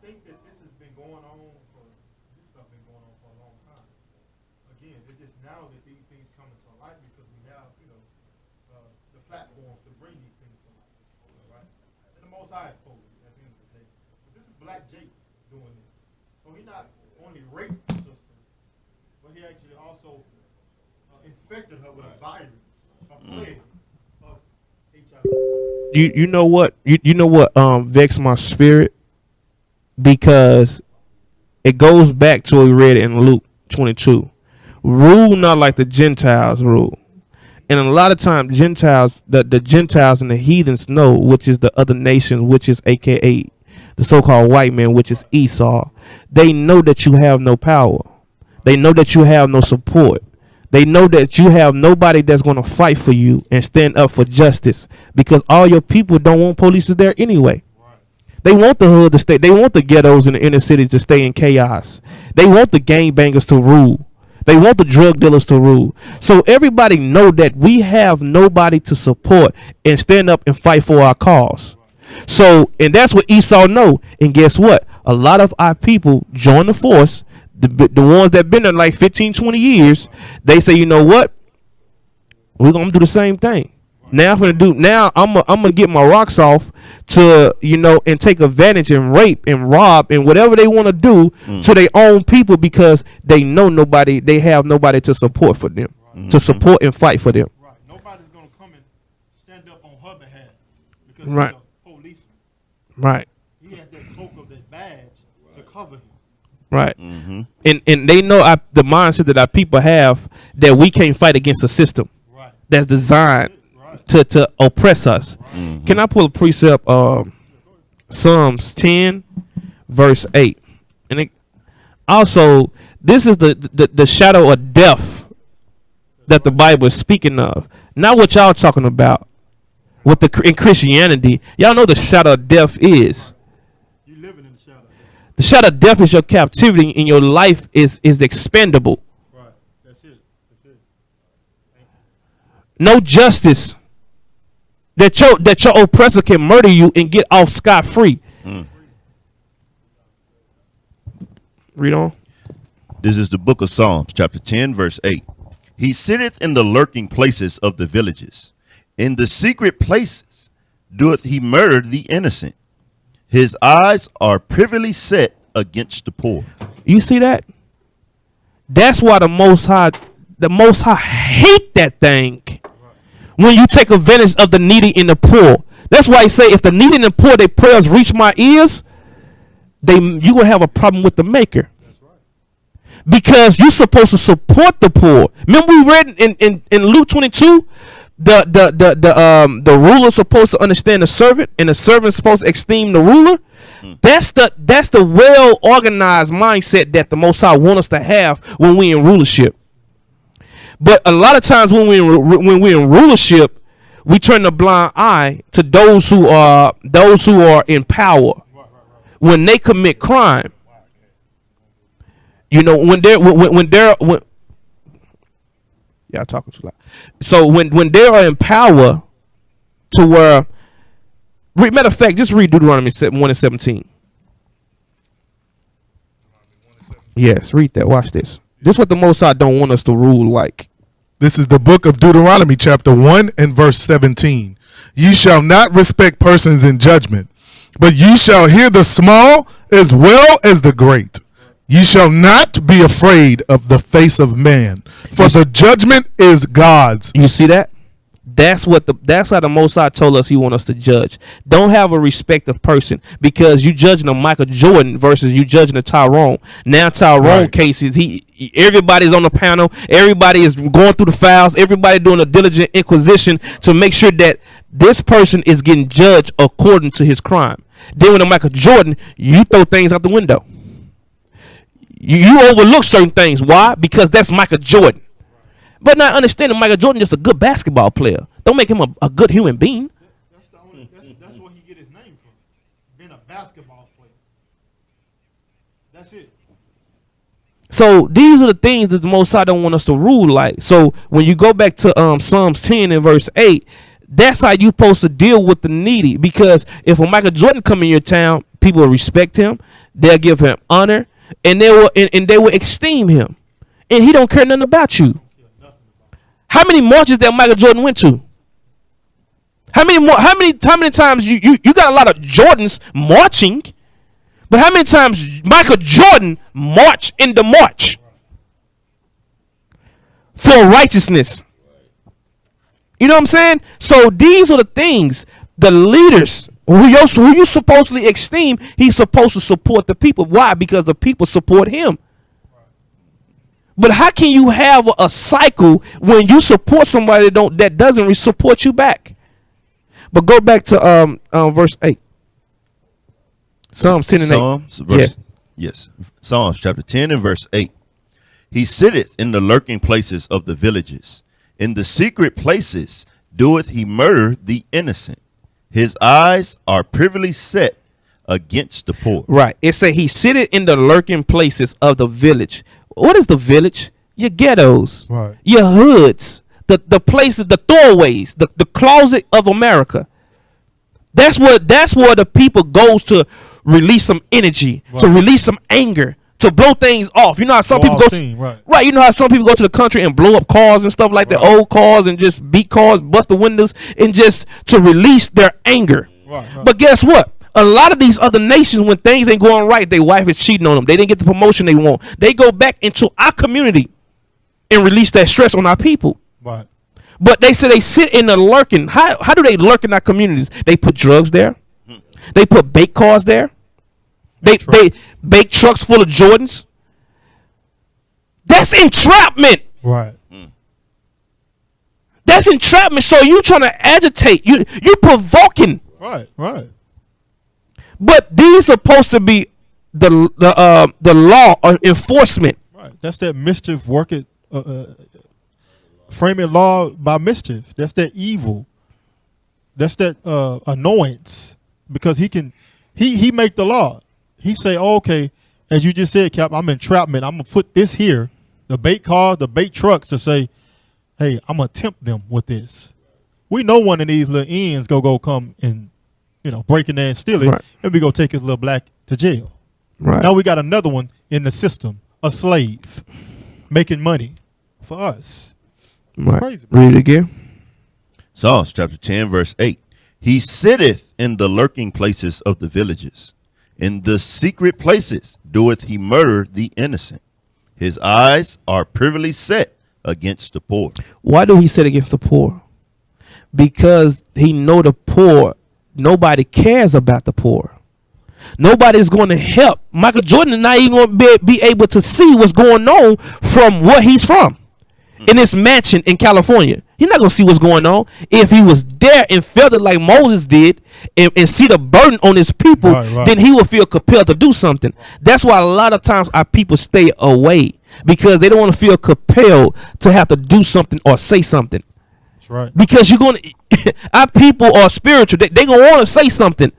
think that this has been going on for this stuff been going on for a long time. Again, it's just now that these things come into light because we have, the platforms to bring these things to light. All right? And the Most High exposed it at the end of the day. But this is Black Jake doing this. So he not only raped the sister, but he actually also infected her with a virus, a plague of HIV. You know what vexed my spirit, because it goes back to what we read in Luke 22. Rule not like the Gentiles rule. And a lot of times Gentiles, the Gentiles and the heathens know, which is the other nation, which is AKA the so-called white man, which is Esau. They know that you have no power. They know that you have no support. They know that you have nobody that's going to fight for you and stand up for justice, because all your people don't want police there anyway. They want the hood to stay. They want the ghettos in the inner cities to stay in chaos. They want the gangbangers to rule. They want the drug dealers to rule. So everybody know that we have nobody to support and stand up and fight for our cause. So, and that's what Esau know. And guess what? A lot of our people join the force. The ones that been there like 15, 20 years, they say, you know what? We're going to do the same thing. Now I'm gonna get my rocks off to, and take advantage and rape and rob and whatever they want to do to their own people, because they know they have nobody to support for them, to support and fight for them. Right. Nobody's gonna come and stand up on her behalf because Right. he's a policeman. Right. He has that cloak of that badge to cover him. Right. And they know the mindset that our people have, that we can't fight against a system Right. that's designed to oppress us. Can I pull a precept, Psalms 10 verse 8? And also, this is the shadow of death that the Bible is speaking of, not what y'all talking about with in Christianity. Y'all know the shadow of death is. You living in the shadow. The shadow of death is your captivity, and your life is expendable. Right. That's it. No justice. That your oppressor can murder you and get off scot-free. Read on. This is the book of Psalms, chapter 10, verse 8. He sitteth in the lurking places of the villages. In the secret places doeth he murder the innocent. His eyes are privily set against the poor. You see that? That's why the Most High hate that thing. When you take advantage of the needy and the poor. That's why he say, if the needy and the poor, their prayers reach my ears, you will have a problem with the maker. Because you're supposed to support the poor. Remember we read in Luke 22, the ruler's supposed to understand the servant, and the servant's supposed to esteem the ruler. That's the well organized mindset that the Most High want us to have when we in rulership. But a lot of times when we're in rulership, we turn a blind eye to those who are in power when they commit crime. When y'all talking too loud. So when they are in power, to where, matter of fact, just read Deuteronomy 1:17. Yes, read that. Watch this. This is what the Most High don't want us to rule like. This is the book of Deuteronomy, chapter 1 and verse 17. Ye shall not respect persons in judgment, but ye shall hear the small as well as the great. Ye shall not be afraid of the face of man, for the judgment is God's. You see that? That's how the Most High told us he want us to judge. Don't have a respect of person, because you judging a Michael Jordan versus you judging a Tyrone. Now Tyrone cases, everybody's on the panel, everybody is going through the files, everybody doing a diligent inquisition to make sure that this person is getting judged according to his crime. Then with a Michael Jordan, you throw things out the window. You overlook certain things. Why? Because that's Michael Jordan. But not understanding Michael Jordan just a good basketball player. Don't make him a good human being. That's where he get his name from. Being a basketball player. That's it. So these are the things that the Most High don't want us to rule like. So when you go back to Psalms 10 and verse 8, that's how you supposed to deal with the needy. Because if a Michael Jordan come in your town, people will respect him. They'll give him honor, and they will esteem him, and he don't care nothing about you. How many marches that Michael Jordan went to? How many times you got a lot of Jordans marching, but how many times Michael Jordan marched in the march for righteousness? You know what I'm saying? So these are the things, the leaders who you supposedly esteem, he's supposed to support the people. Why? Because the people support him. But how can you have a cycle when you support somebody that doesn't support you back? But go back to verse 8. Psalms 10 and 8. Psalms, verse, yes. Psalms chapter 10 and verse 8. He sitteth in the lurking places of the villages. In the secret places doeth he murder the innocent. His eyes are privily set against the poor. Right. It say he sitteth in the lurking places of the village. What is the village? Your ghettos. Right. Your hoods. The places, the doorways, the closet of America. That's where the people goes to release some energy, right. to release some anger, to blow things off. You know how some people go right. You know how some people go to the country and blow up cars and stuff like that, old cars, and just beat cars, bust the windows, and just to release their anger. Right. But guess what? A lot of these other nations, when things ain't going right, their wife is cheating on them. They didn't get the promotion they want. They go back into our community and release that stress on our people. Right. But they say they sit in the lurking. How do they lurk in our communities? They put drugs there. They put bait cars there. They bake trucks full of Jordans. That's entrapment. Right. That's entrapment. So you trying to agitate. You provoking. Right. Right. But these supposed to be the law or enforcement. Right. That's that mischief working. Framing law by mischief. That's that evil. That's that annoyance, because he make the law. He say, oh, okay, as you just said, Cap, I'm entrapment. I'm gonna put this here, the bait car, the bait trucks, to say, hey, I'm gonna tempt them with this. We know one of these little ends go come and break in there and steal it, right. And we go take his little black to jail. Right. Now we got another one in the system, a slave, making money for us. Right. Crazy. Read it again. Psalms chapter 10 verse 8. He sitteth in the lurking places of the villages. In the secret places doeth he murder the innocent. His eyes are privily set against the poor. Why do he set against the poor? Because he know the poor. Nobody cares about the poor. Nobody's going to help. Michael Jordan is not even going to be able to see what's going on from where he's from. In this mansion in California, he's not gonna see what's going on. If he was there and felt it like Moses did, and see the burden on his people, right. Then he will feel compelled to do something. That's why a lot of times our people stay away, because they don't want to feel compelled to have to do something or say something. That's right. Because you're gonna, our people are spiritual. They gonna want to say something,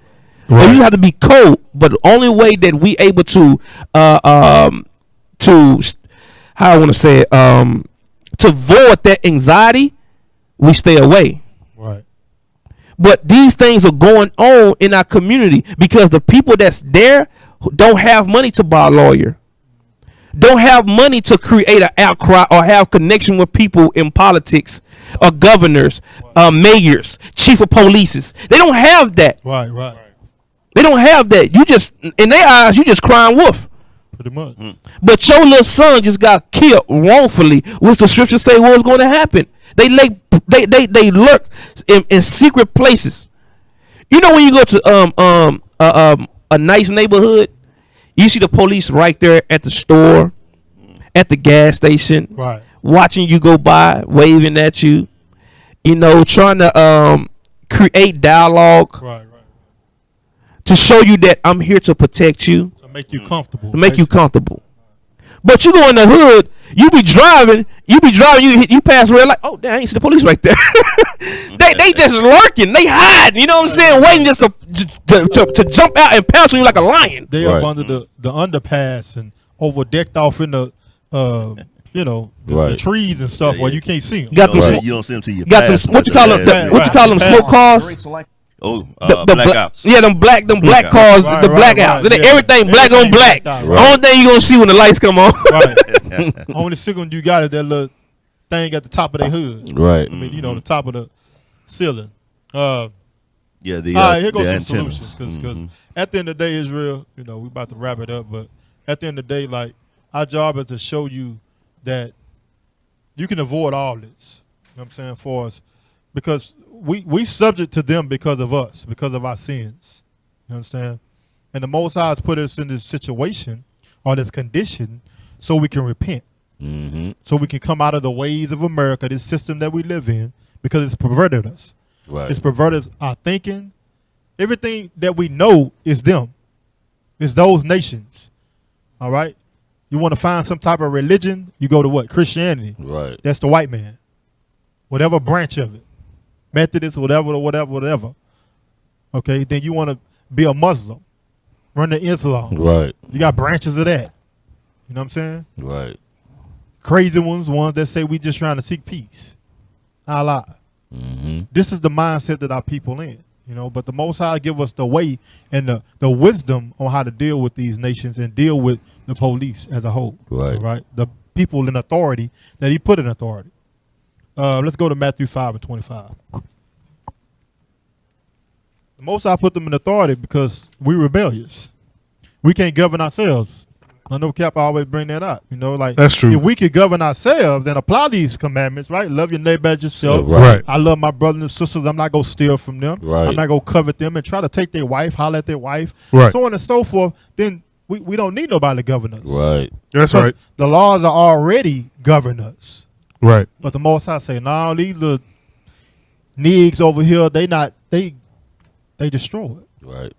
right. And you have to be cold. But the only way that we able to how I want to say it, to avoid that anxiety, we stay away. Right. But these things are going on in our community because the people that's there don't have money to buy a lawyer, don't have money to create an outcry or have connection with people in politics or governors, mayors, chief of police. They don't have that. Right, right. They don't have that. You just, in their eyes, you just crying wolf. Pretty much. But your little son just got killed wrongfully, which the scriptures say what was going to happen. They lurk in secret places. You know, when you go to a nice neighborhood, you see the police right there at the store, at the gas station, right, watching you go by, waving at you, trying to create dialogue, right, to show you that I'm here to protect you. Make you comfortable. To make you comfortable. But you go in the hood, you be driving, you pass red light. Oh, damn, I ain't see the police right there. they just lurking, they hiding, you know what I'm saying? Waiting just to jump out and pounce on you like a lion. They up under the underpass and overdecked off in the the trees and stuff where you can't see them. You don't see them till you got them, what you call them smoke cars? Blackouts. Them black Blackout. cars, Right, the right, blackouts. right, yeah. Everything black on Everything black. blacked out, Only thing you gonna see when the lights come on. Right. Only signal you got is that little thing at the top of their hood. Right. I mean, you know, the top of the ceiling. Yeah, All right, here goes the some antennas. solutions. Because at the end of the day, Israel, you know, we about to wrap it up. But at the end of the day, like, our job is to show you that you can avoid all this. You know what I'm saying? For us. Because we subject to them because of us, because of our sins. You understand? And the Most High has put us in this situation or this condition so we can repent. So we can come out of the ways of America, this system that we live in, because it's perverted us. Right. It's perverted our thinking. Everything that we know is them. It's those nations. All right? You want to find some type of religion, you go to what? Christianity. Right. That's the white man. Whatever branch of it. Methodist, whatever. Okay? Then you want to be a Muslim. Run to Islam. Right. You got branches of that. You know what I'm saying? Right. Crazy ones that say we just trying to seek peace. Allah. This is the mindset that our people in, you know. But the Most High give us the way and the wisdom on how to deal with these nations and deal with the police as a whole. Right. Right. The people in authority that He put in authority. Let's go to Matthew 5:25. The Most High put them in authority because we're rebellious. We can't govern ourselves. I know Cap always bring that up. You know, like, That's true. if we could govern ourselves and apply these commandments, right? Love your neighbor as yourself. Right. I love my brothers and sisters. I'm not going to steal from them. Right. I'm not going to covet them and try to take their wife, holler at their wife, Right. so on and so forth. Then we don't need nobody to govern us. Right. That's Because right. the laws are already govern us. Right. But the Most High say, no, these little niggas over here, they destroy it. Right.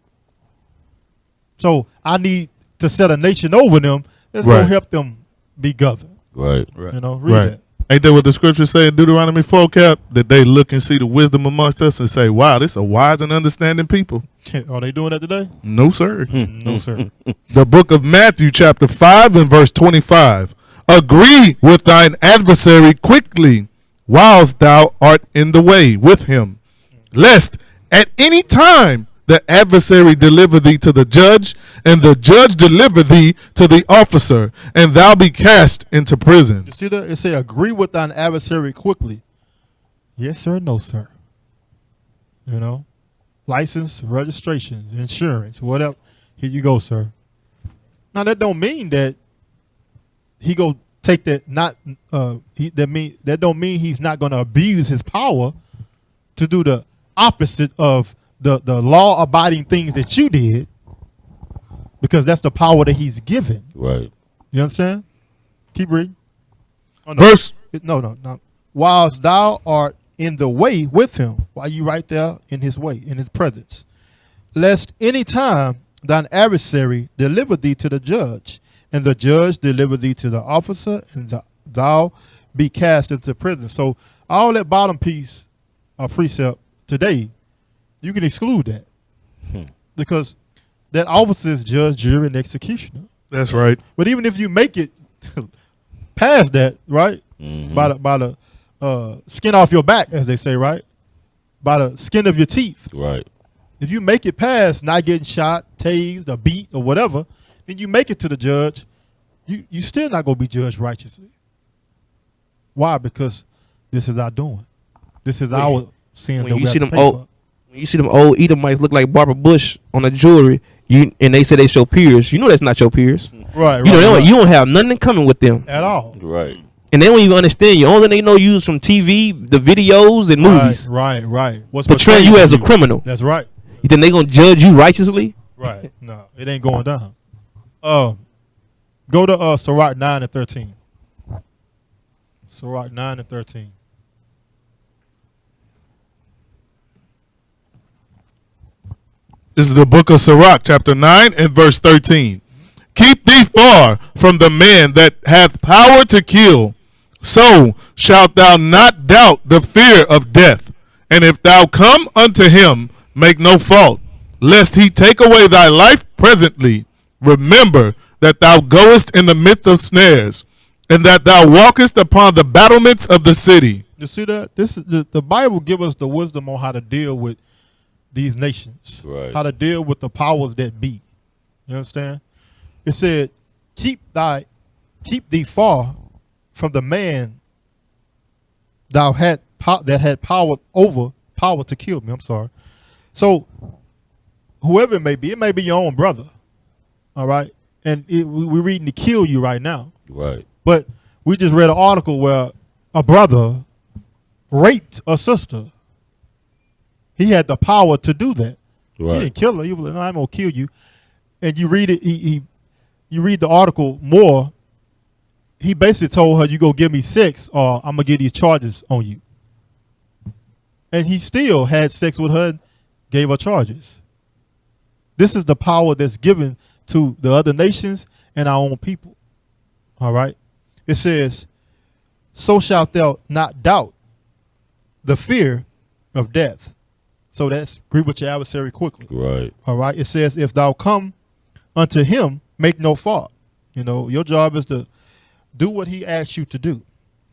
So I need to set a nation over them that's Right. going to help them be governed. Right. You know, read Right. Ain't that what the scriptures say in Deuteronomy 4, Cap? That they look and see the wisdom amongst us and say, wow, this is a wise and understanding people. that. Are they doing that today? No, sir. No, sir. The book of Matthew, chapter 5 and verse 25. Agree with thine adversary quickly, whilst thou art in the way with him, lest at any time the adversary deliver thee to the judge, and the judge deliver thee to the officer, and thou be cast into prison. You see that? It say, agree with thine adversary quickly. Yes, sir. No, sir. You know, license, registration, insurance, whatever. Here you go, sir. Now that don't mean that he go take that. That don't mean he's not going to abuse his power to do the opposite of the law abiding things that you did, because that's the power that he's given. Right. You understand? Keep reading. Oh, no. Verse. No. Whilst thou art in the way with him, while you right there in his way, in his presence, lest any time thine adversary deliver thee to the judge, and the judge deliver thee to the officer, and thou be cast into prison. So all that bottom piece of precept today, you can exclude that. Because that officer is judge, jury, and executioner. That's right. But even if you make it past that, right, by the skin off your back, as they say, right, by the skin of your teeth, Right. if you make it past not getting shot, tased, or beat, or whatever, then you make it to the judge, you still not going to be judged righteously. Why? Because this is our doing. This is our sin When that we you have see to them pay old, for. when you see them old Edomites look like Barbara Bush on the jewelry, and they say they show peers, you know that's not your peers. Right, You know right. you don't have nothing in common with them, At all. Right. and they don't even understand you. Only thing they know you is from TV, the videos, and movies, Right. What's portraying you as a criminal. That's right. You think they gonna judge you righteously? Right. No, it ain't going down. Go to Sirach 9 and 13. Sirach 9 and 13. This is the book of Sirach, chapter 9 and verse 13. Keep thee far from the man that hath power to kill, so shalt thou not doubt the fear of death. And if thou come unto him, make no fault, lest he take away thy life presently. Remember that thou goest in the midst of snares, and that thou walkest upon the battlements of the city. You see that? This is the Bible give us the wisdom on how to deal with these nations. Right. How to deal with the powers that be. You understand? It said, keep thee far from the man that had power to kill me. I'm sorry. So whoever it may be your own brother. All right. And we're reading to kill you right now. Right. But we just read an article where a brother raped a sister. He had the power to do that. Right. He didn't kill her. He was like, no, I'm gonna kill you. And you read it. You read the article more. He basically told her, "You go give me sex, or I'm gonna get these charges on you." And he still had sex with her, and gave her charges. This is the power that's given to the other nations and our own people. All right. It says, "So shalt thou not doubt the fear of death." So that's greet with your adversary quickly. Right. All right. It says, "If thou come unto him, make no fault." You know, your job is to do what he asks you to do.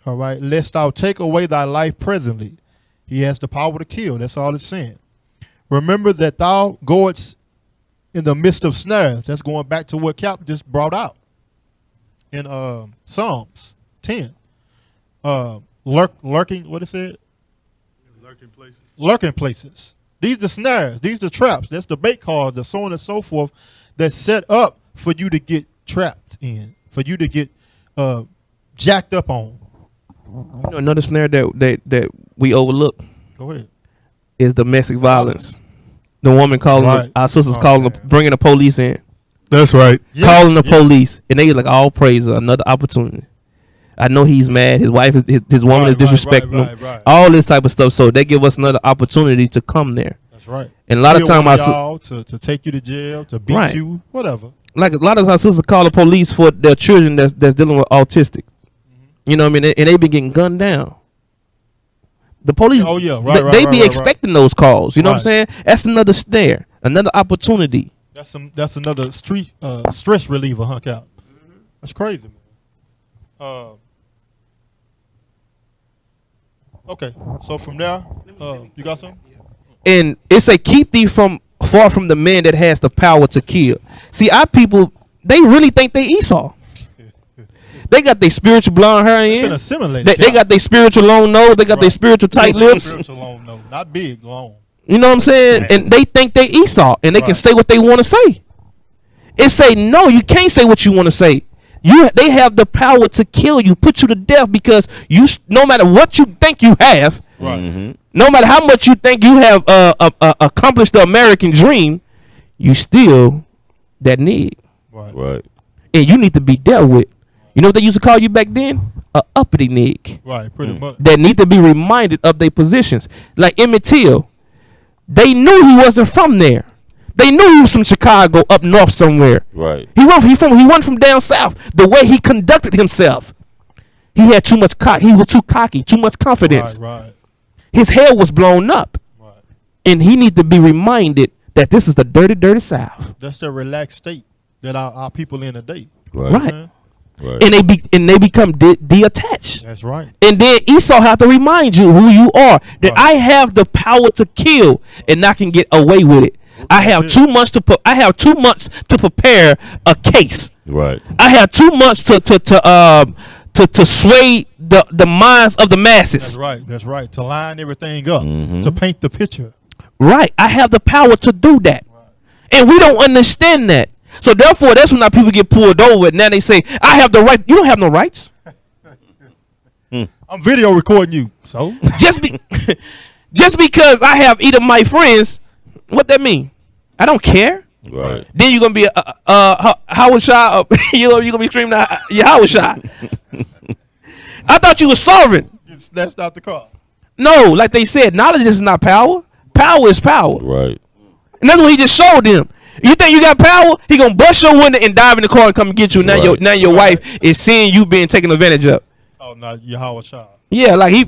All right. "Lest thou take away thy life presently." He has the power to kill. That's all it's saying. "Remember that thou goest in the midst of snares." That's going back to what Cap just brought out in Psalms 10. Lurking, what it said? Lurking places. These the snares. These the traps. That's the bait cards, the so on and so forth, that's set up for you to get trapped in, for you to get jacked up on. You know, another snare that we overlook Go ahead. is domestic violence. The woman calling Right. our sisters Oh, calling, man. bringing the police in, That's right. Yeah, calling the yeah. police, and they like all praise another opportunity. I know he's mad. His wife, his woman is Right, disrespecting him. right. All this type of stuff. So they give us another opportunity to come there. That's right. And a lot of Kill time one I of y'all to take you to jail, to beat Right. you, whatever. like a lot of our sisters call the police for their children that's dealing with autistic. You know what I mean? And they be getting gunned down. The police, Oh, yeah. Right, they right, be right, expecting those calls. You know what I'm Right. saying? That's another snare, another opportunity. That's another stress reliever, huh, Cal? That's crazy, man. Okay, so from there, you got something? And it say keep thee from far from the man that has the power to kill. See, our people, they really think they Esau. They got their spiritual blonde hair Been in. assimilated. They got their spiritual long nose. They got their Right. spiritual tight lips. Spiritual long, no, not big, long. You know what I'm saying? And they think they Esau, and they can Right. say what they want to say. It say no, you can't say what you want to say. They have the power to kill you, put you to death, because no matter what you think you have, Right. Mm-hmm. no matter how much you think you have accomplished the American dream, you still that nig, Right. Right. and you need to be dealt with. You know what they used to call you back then? A uppity nig Right. Pretty much. that need to be reminded of their positions. Like Emmett Till, they knew he wasn't from there. They knew he was from Chicago, up north somewhere. Right. He wasn't from down south. The way he conducted himself, he had too much he was too cocky, too much confidence. Right. His hair was blown up, Right. and he need to be reminded that this is the dirty, dirty South. That's the relaxed state that our people in today. Right. Right. Man, Right. And they become detached. that's right. And then Esau have to remind you who you are. That Right. I have the power to kill, and I can get away with it. I have That's it. 2 months to put. I have 2 months to prepare a case. Right. I have 2 months to sway the minds of the masses. That's right. That's right. To line everything up, Mhm. to paint the picture. Right. I have the power to do that. And we don't understand that. So therefore, that's when our people get pulled over. And now they say, I have the right. You don't have no rights. I'm video recording you, so Just because I have either my friends, what that mean? I don't care. Right. Then you're gonna be Howard Shah. You're gonna be screaming your Howard Shah. I thought you were sovereign. you snatched out the car. No, like they said, knowledge is not power. Power is power. Right. And that's what he just showed them. You think you got power? He gonna bust your window and dive in the car and come and get you. Now Right. your wife is seeing you being taken advantage of. Oh no, you Howard Shaw. Yeah, like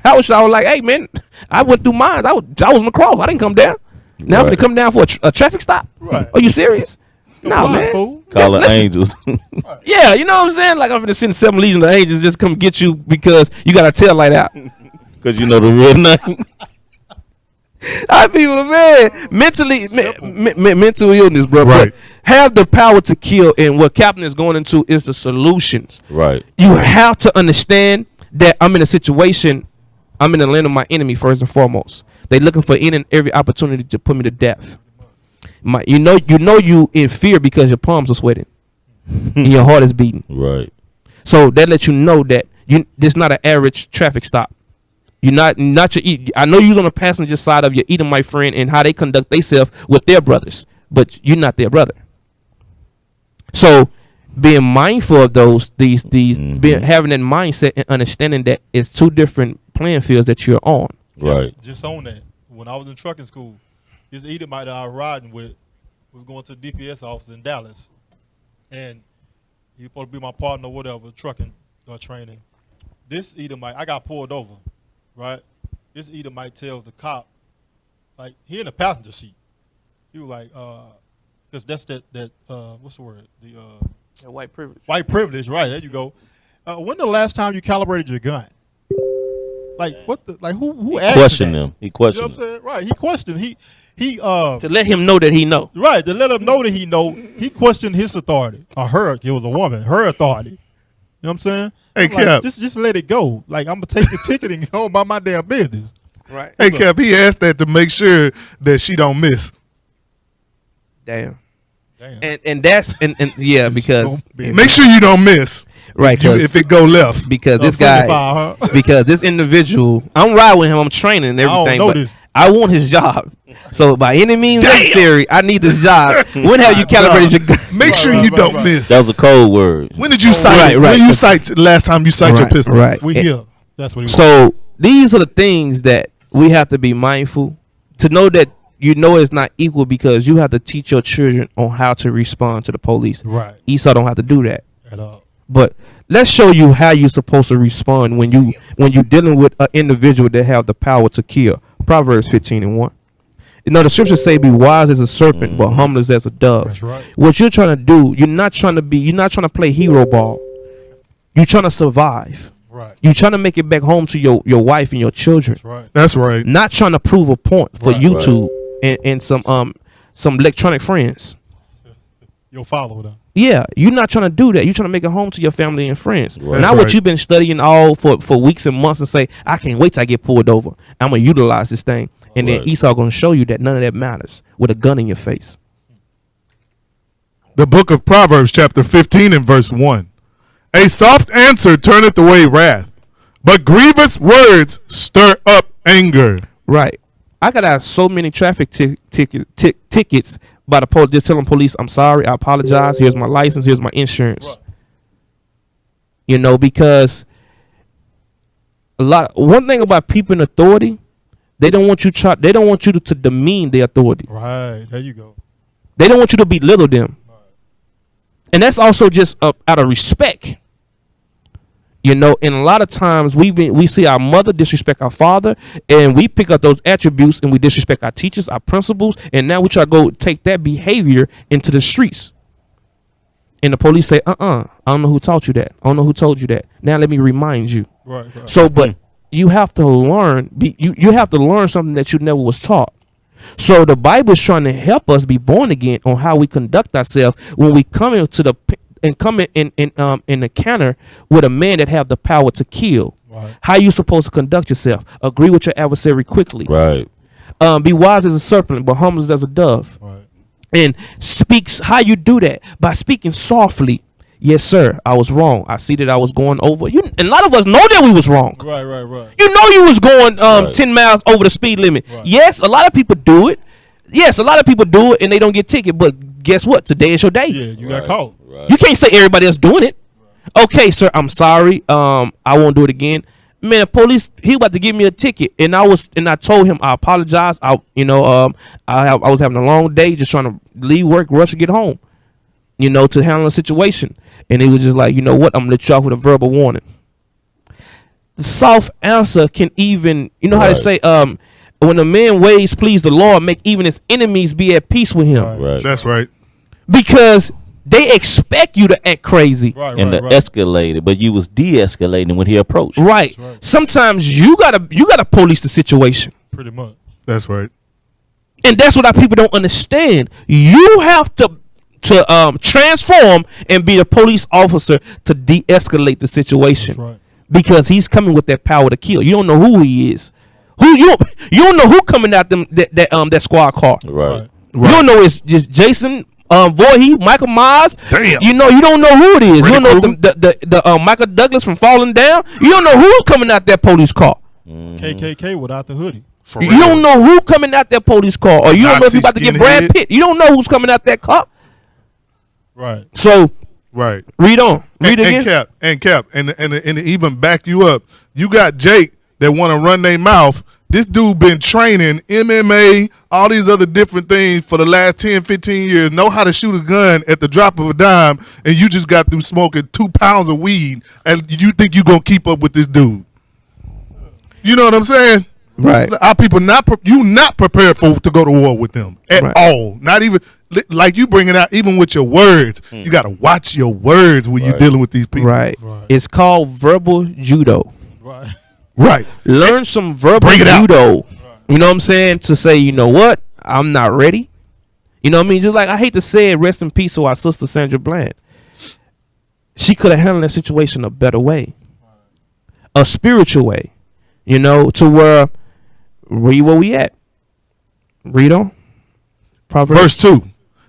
Howard Shah was like, hey man, I went through mines. I was on the cross. I didn't come down. Now I'm Right. gonna come down for a traffic stop. Right. Are you serious? No, Fly, man. fool. Call Listen. the angels. Yeah, you know what I'm saying? Like I'm gonna send 7 legions of angels just come get you because you got a tail light out. Because you know the real name. I people, man, mentally, mental illness, bro. Right. But have the power to kill, and what Captain is going into is the solutions. Right. You have to understand that I'm in a situation, I'm in the land of my enemy first and foremost. They looking for any and every opportunity to put me to death. You know you in fear because your palms are sweating and your heart is beating. Right. So that lets you know that this not an average traffic stop. You're not your. I know you're on the passenger side of your Edomite friend and how they conduct themselves with their brothers, but you're not their brother. So being mindful of these having that mindset and understanding that it's two different playing fields that you're on. Right. Just on that. When I was in trucking school, this Edomite that I was riding with was going to the DPS office in Dallas, and he was supposed to be my partner or whatever, trucking training. This Edomite, I got pulled over, right? This Edomite tells the cop, like, he in the passenger seat. He was like, because that's that what's the word? The White privilege. white privilege, right? There you go. When the last time you calibrated your gun? Like, what the, like, who asked Question that? them. He You know questioned what I'm them. saying? Right. He questioned. He To let him know that he know. right, to let him know that he know, he questioned his authority. Or her, it was a woman, her authority. You know what I'm saying? Hey, I'm like, Cap. just let it go. Like, I'm gonna take the ticket and go about my damn business. Right. Hey, Cap, he asked that to make sure that she don't miss. Damn. Damn. And that's and yeah, because Make sure you don't miss. right, If it go left. because this guy, 25, huh? because this individual, I'm riding with him, I'm training and I don't everything, know but this. I want his job. So by any means necessary, I need this job. When have you calibrated your gun? Make sure you don't miss. That was a code word. When did you cite? Right. When you cite last time you cite your Right, pistol? right. We here. That's what he was. So these are the things that we have to be mindful to know that it's not equal, because you have to teach your children on how to respond to the police. Right. Esau don't have to do that. At all. But let's show you how you're supposed to respond when you're dealing with an individual that have the power to kill. Proverbs 15:1. You know, the scriptures say, "Be wise as a serpent, but harmless as a dove." That's right. What you're trying to do, you're not trying to play hero ball. You're trying to survive. Right. You're trying to make it back home to your wife and your children. That's right. That's right. Not trying to prove a point for Right. YouTube and some electronic friends. You'll follow them. Yeah, you're not trying to do that. You're trying to make it home to your family and friends. Right. Not That's what right. you've been studying all for weeks and months and say, I can't wait till I get pulled over. I'm going to utilize this thing. And then Right. Esau going to show you that none of that matters with a gun in your face. The book of Proverbs, chapter 15 and verse 1. A soft answer turneth away wrath, but grievous words stir up anger. Right. I got out so many traffic tickets by the police, just telling police, I'm sorry, I apologize. Here's my license. Here's my insurance. Right. You know, because one thing about people in authority, they don't want you to demean their authority. Right. There you go. They don't want you to belittle them. And that's also just out of respect. You know, and a lot of times we see our mother disrespect our father, and we pick up those attributes and we disrespect our teachers, our principals, and now we try to go take that behavior into the streets. And the police say, I don't know who taught you that. I don't know who told you that. Now let me remind you. Right. Right. So, but you have to learn. You have to learn something that you never was taught. So the Bible is trying to help us be born again on how we conduct ourselves when we come into the encounter with a man that have the power to kill. Right. How you supposed to conduct yourself? Agree with your adversary quickly. Right. Be wise as a serpent, but humble as a dove. Right. And speaks. How you do that? By speaking softly. Yes, sir. I was wrong. I see that I was going over. And a lot of us know that we was wrong. Right. Right. Right. You know you was going Right. 10 miles over the speed limit. Right. Yes, a lot of people do it. Yes, a lot of people do it and they don't get ticket. But guess what? Today is your day. Yeah. You got Right. caught. Right. You can't say everybody else doing it. Okay, sir, I'm sorry. I won't do it again. Man, police, he about to give me a ticket, and I told him I apologize. I was having a long day, just trying to leave work, rush to get home, to handle the situation. And he was just like, you know what? I'm gonna let you off with a verbal warning. The soft answer can even, how they Right. say, when a man ways please the Lord, make even his enemies be at peace with him, Right. Right. That's right. because they expect you to act crazy. Right. And Right. the Right. escalated, but you was de-escalating when he approached. Right. That's right. Sometimes you gotta police the situation. Pretty much. That's right. And that's what our people don't understand. You have to transform and be a police officer to de-escalate the situation. That's right. Because he's coming with that power to kill. You don't know who he is. You don't know who coming out that squad car. Right. You don't know it's just Jason Voorhees, Michael Myers. Damn. You don't know who it is. Freddy You don't know Krueger? the Michael Douglas from Falling Down. You don't know who's coming out that police car. KKK without the hoodie. For You real. don't know who coming out that police car, or you don't know if Nazi you about to get skinhead. Brad Pitt. You don't know who's coming out that car. Right. So Right. read on, read and again. Cap, and to even back you up, you got Jake that want to run their mouth. This dude been training MMA, all these other different things for the last 10, 15 years, know how to shoot a gun at the drop of a dime, and you just got through smoking 2 pounds of weed, and you think you going to keep up with this dude. You know what I'm saying? Right. Our people not prepared to go to war with them at Right. all. Not even like you bring it out. Even with your words, you got to watch your words when you're Right. dealing with these people. Right. Right. It's called verbal judo. Right. Right. Learn some verbal Bring it out. judo. You know what I'm saying? To say, you know what? I'm not ready. You know what I mean? Just like I hate to say it, rest in peace to our sister Sandra Bland. She could have handled that situation a better way. A spiritual way. To where read where we at. Read on. Proverbs. Verse 2.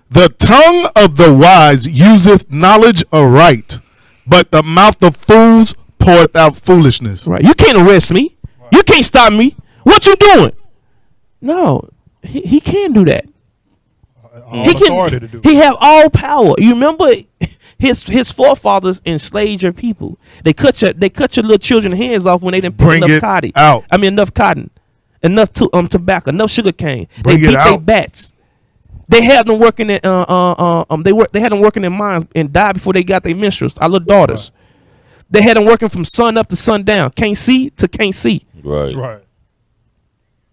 The tongue of the wise useth knowledge aright, but the mouth of fools poureth out foolishness. Right. You can't arrest me. You can't stop me. What you doing? No, he can't do that. All authority to do. He have all power. You remember his forefathers enslaved your people. They cut your little children's hands off when they didn't pick Bring enough it cotton. out. Enough cotton, enough tobacco, enough sugar cane. Bring They it beat their out. bats. They had them working at they had them working in mines and died before they got their minstrels. Our little daughters. They had them working from sun up to sundown. Can't see to can't see. Right. Right.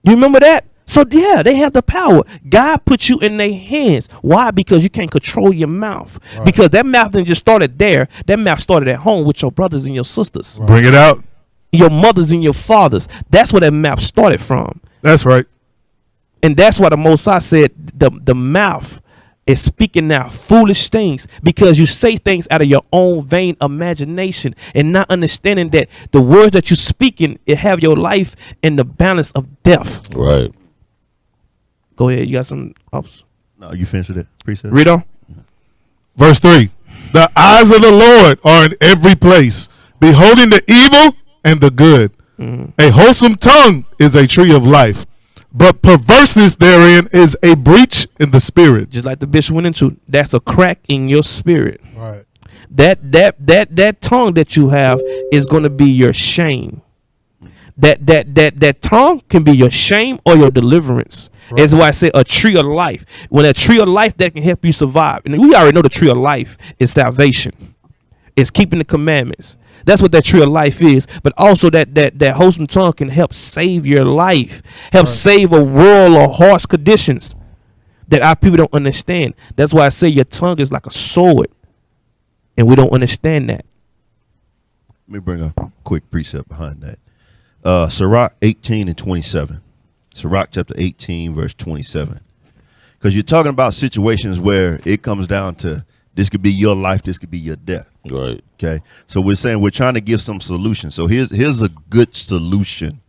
You remember that? So yeah, they have the power. God put you in their hands. Why? Because you can't control your mouth. Right. Because that mouth didn't just started there. That mouth started at home with your brothers and your sisters, Bring it out. your mothers and your fathers. That's where that mouth started from. That's right. And that's why the Most High said the mouth is speaking out foolish things, because you say things out of your own vain imagination and not understanding that the words that you're speaking, it have your life in the balance of death. Right. Go ahead. You got some ups? No, you finished with that precept? Read on. Verse 3. The eyes of the Lord are in every place, beholding the evil and the good. A wholesome tongue is a tree of life, but perverseness therein is a breach in the spirit. Just like the bishop went into, that's a crack in your spirit. Right. That tongue that you have is going to be your shame. That tongue can be your shame or your deliverance. Right. That's why I say a tree of life. When a tree of life that can help you survive, and we already know the tree of life is salvation. It's keeping the commandments. That's what that tree of life is. But also that wholesome tongue can help save your life, help Right. save a world of harsh conditions that our people don't understand. That's why I say your tongue is like a sword, and we don't understand that. Let me bring a quick precept behind that. Sirach 18 and 27. Sirach chapter 18, verse 27. Because you're talking about situations where it comes down to this could be your life, this could be your death. Right. Okay. So we're saying we're trying to give some solutions. So here's a good solution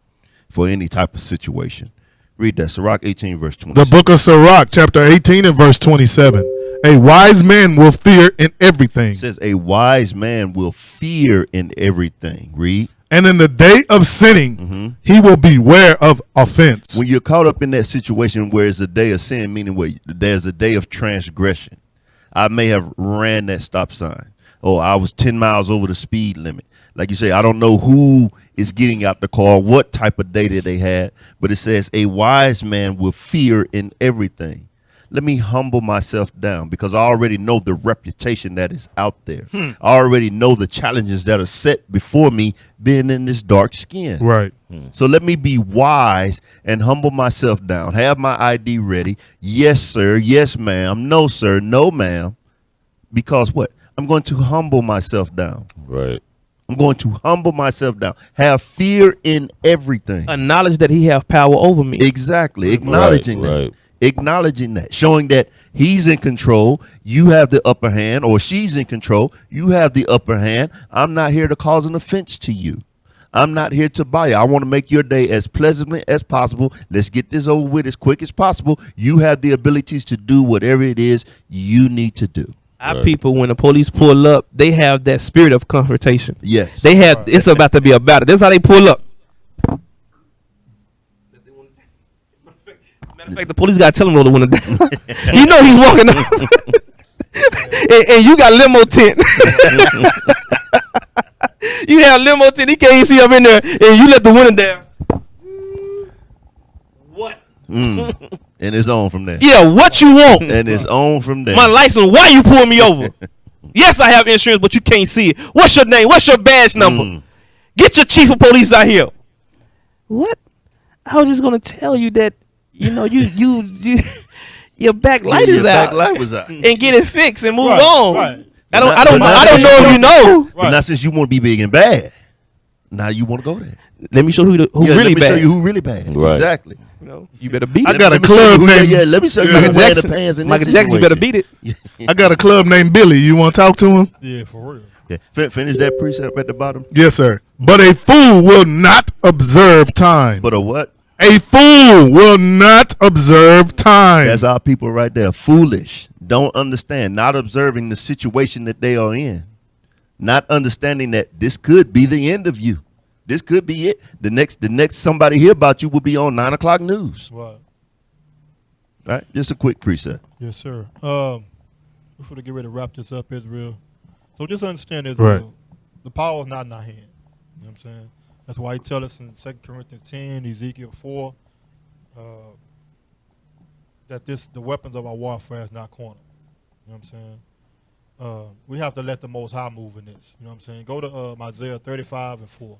for any type of situation. Read that. Sirach 18, verse 27. The book of Sirach, chapter 18 and verse 27. A wise man will fear in everything, It says a wise man will fear in everything. Read. and in the day of sinning, he will beware of offense. When you're caught up in that situation where it's a day of sin, meaning where there's a day of transgression, I may have ran that stop sign. Oh, I was 10 miles over the speed limit. Like you say, I don't know who is getting out the car, what type of day that they had, but it says a wise man will fear in everything. Let me humble myself down because I already know the reputation that is out there. I already know the challenges that are set before me being in this dark skin. Right. So let me be wise and humble myself down. Have my ID ready. Yes, sir. Yes, ma'am. No, sir. No, ma'am. Because what? I'm going to humble myself down. Right. I'm going to humble myself down. Have fear in everything. Acknowledge that he have power over me. Exactly. Acknowledging that. Right. Acknowledging that. Showing that he's in control. You have the upper hand, or she's in control. You have the upper hand. I'm not here to cause an offense to you. I'm not here to buy you. I want to make your day as pleasantly as possible. Let's get this over with as quick as possible. You have the abilities to do whatever it is you need to do. Our people, when the police pull up, they have that spirit of confrontation. Yes. They have. It's about to be a battle. That's how they pull up. Matter of fact, the police got to tell him roll the window down. You know he's walking up, and you got limo tent. You have limo tent. He can't even see up in there, and you let the window down. What? And it's on from there. Yeah, what you want? And it's on from there. My license. Why you pulling me over? Yes, I have insurance, but you can't see it. What's your name? What's your badge number? Get your chief of police out here. What? I was just gonna tell you that you your back light is out. Back light was out. And get it fixed and move Right, on. right. I don't But know. not I don't know if you know. But not since you want to be big and bad. Now you want to go there. Let me show you who Yeah, really let me bad. show you who really bad. Right. Exactly. You better beat I it. got a Let me show you club who- named Yeah, let me show you Michael who wearing the Jackson. pants in this Michael Jackson, you better situation. beat it. I got a club named Billy. You want to talk to him? Yeah, for real. Yeah. Finish that precept at the bottom. Yes, sir. But a fool will not observe time. But a what? A fool will not observe time. That's our people right there. Foolish. Don't understand. Not observing the situation that they are in. Not understanding that this could be the end of you. This could be it. The next somebody hear about you will be on 9 o'clock news. Right. Right? Just a quick precept. Yes, sir. Before we get ready to wrap this up, Israel. So just understand, Israel, Right. the power is not in our hand. You know what I'm saying? That's why he tells us in 2 Corinthians 10, Ezekiel 4, that the weapons of our warfare is not corner. You know what I'm saying? We have to let the Most High move in this. You know what I'm saying? Go to Isaiah 35 and 4.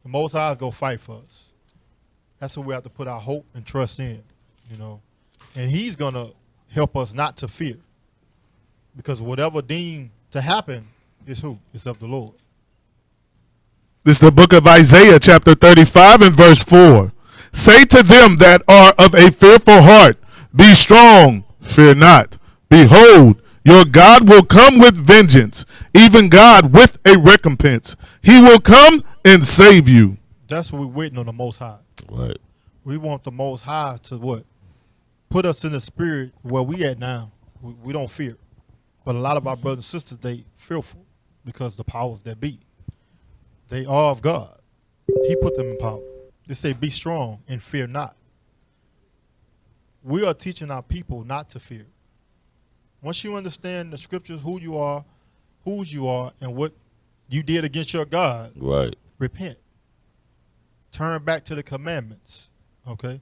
The Most High is going to fight for us. That's what we have to put our hope and trust in, you know. And he's going to help us not to fear. Because whatever deemed to happen is who? It's of the Lord. This is the book of Isaiah, chapter 35 and verse 4. Say to them that are of a fearful heart, be strong, fear not. Behold, your God will come with vengeance, even God with a recompense. He will come and save you. That's what we're waiting on the Most High. Right. We want the Most High to what? Put us in the spirit where we at now. We don't fear. But a lot of our brothers and sisters, they fearful because the powers that be. They are of God. He put them in power. They say, be strong and fear not. We are teaching our people not to fear. Once you understand the scriptures, who you are, whose you are, and what you did against your God, Right. repent. Turn back to the commandments, okay?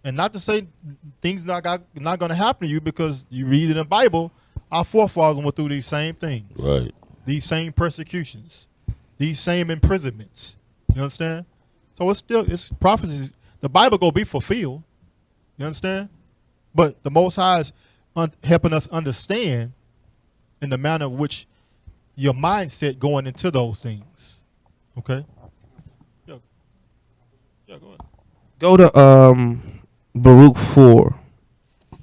And not to say things not going to happen to you, because you read in the Bible, our forefathers went through these same things. Right. These same persecutions, these same imprisonments. You understand? So it's prophecies. The Bible go be fulfilled. You understand? But the Most High is helping us understand in the manner in which your mindset going into those things. Okay? Yeah, go ahead. Go to Baruch 4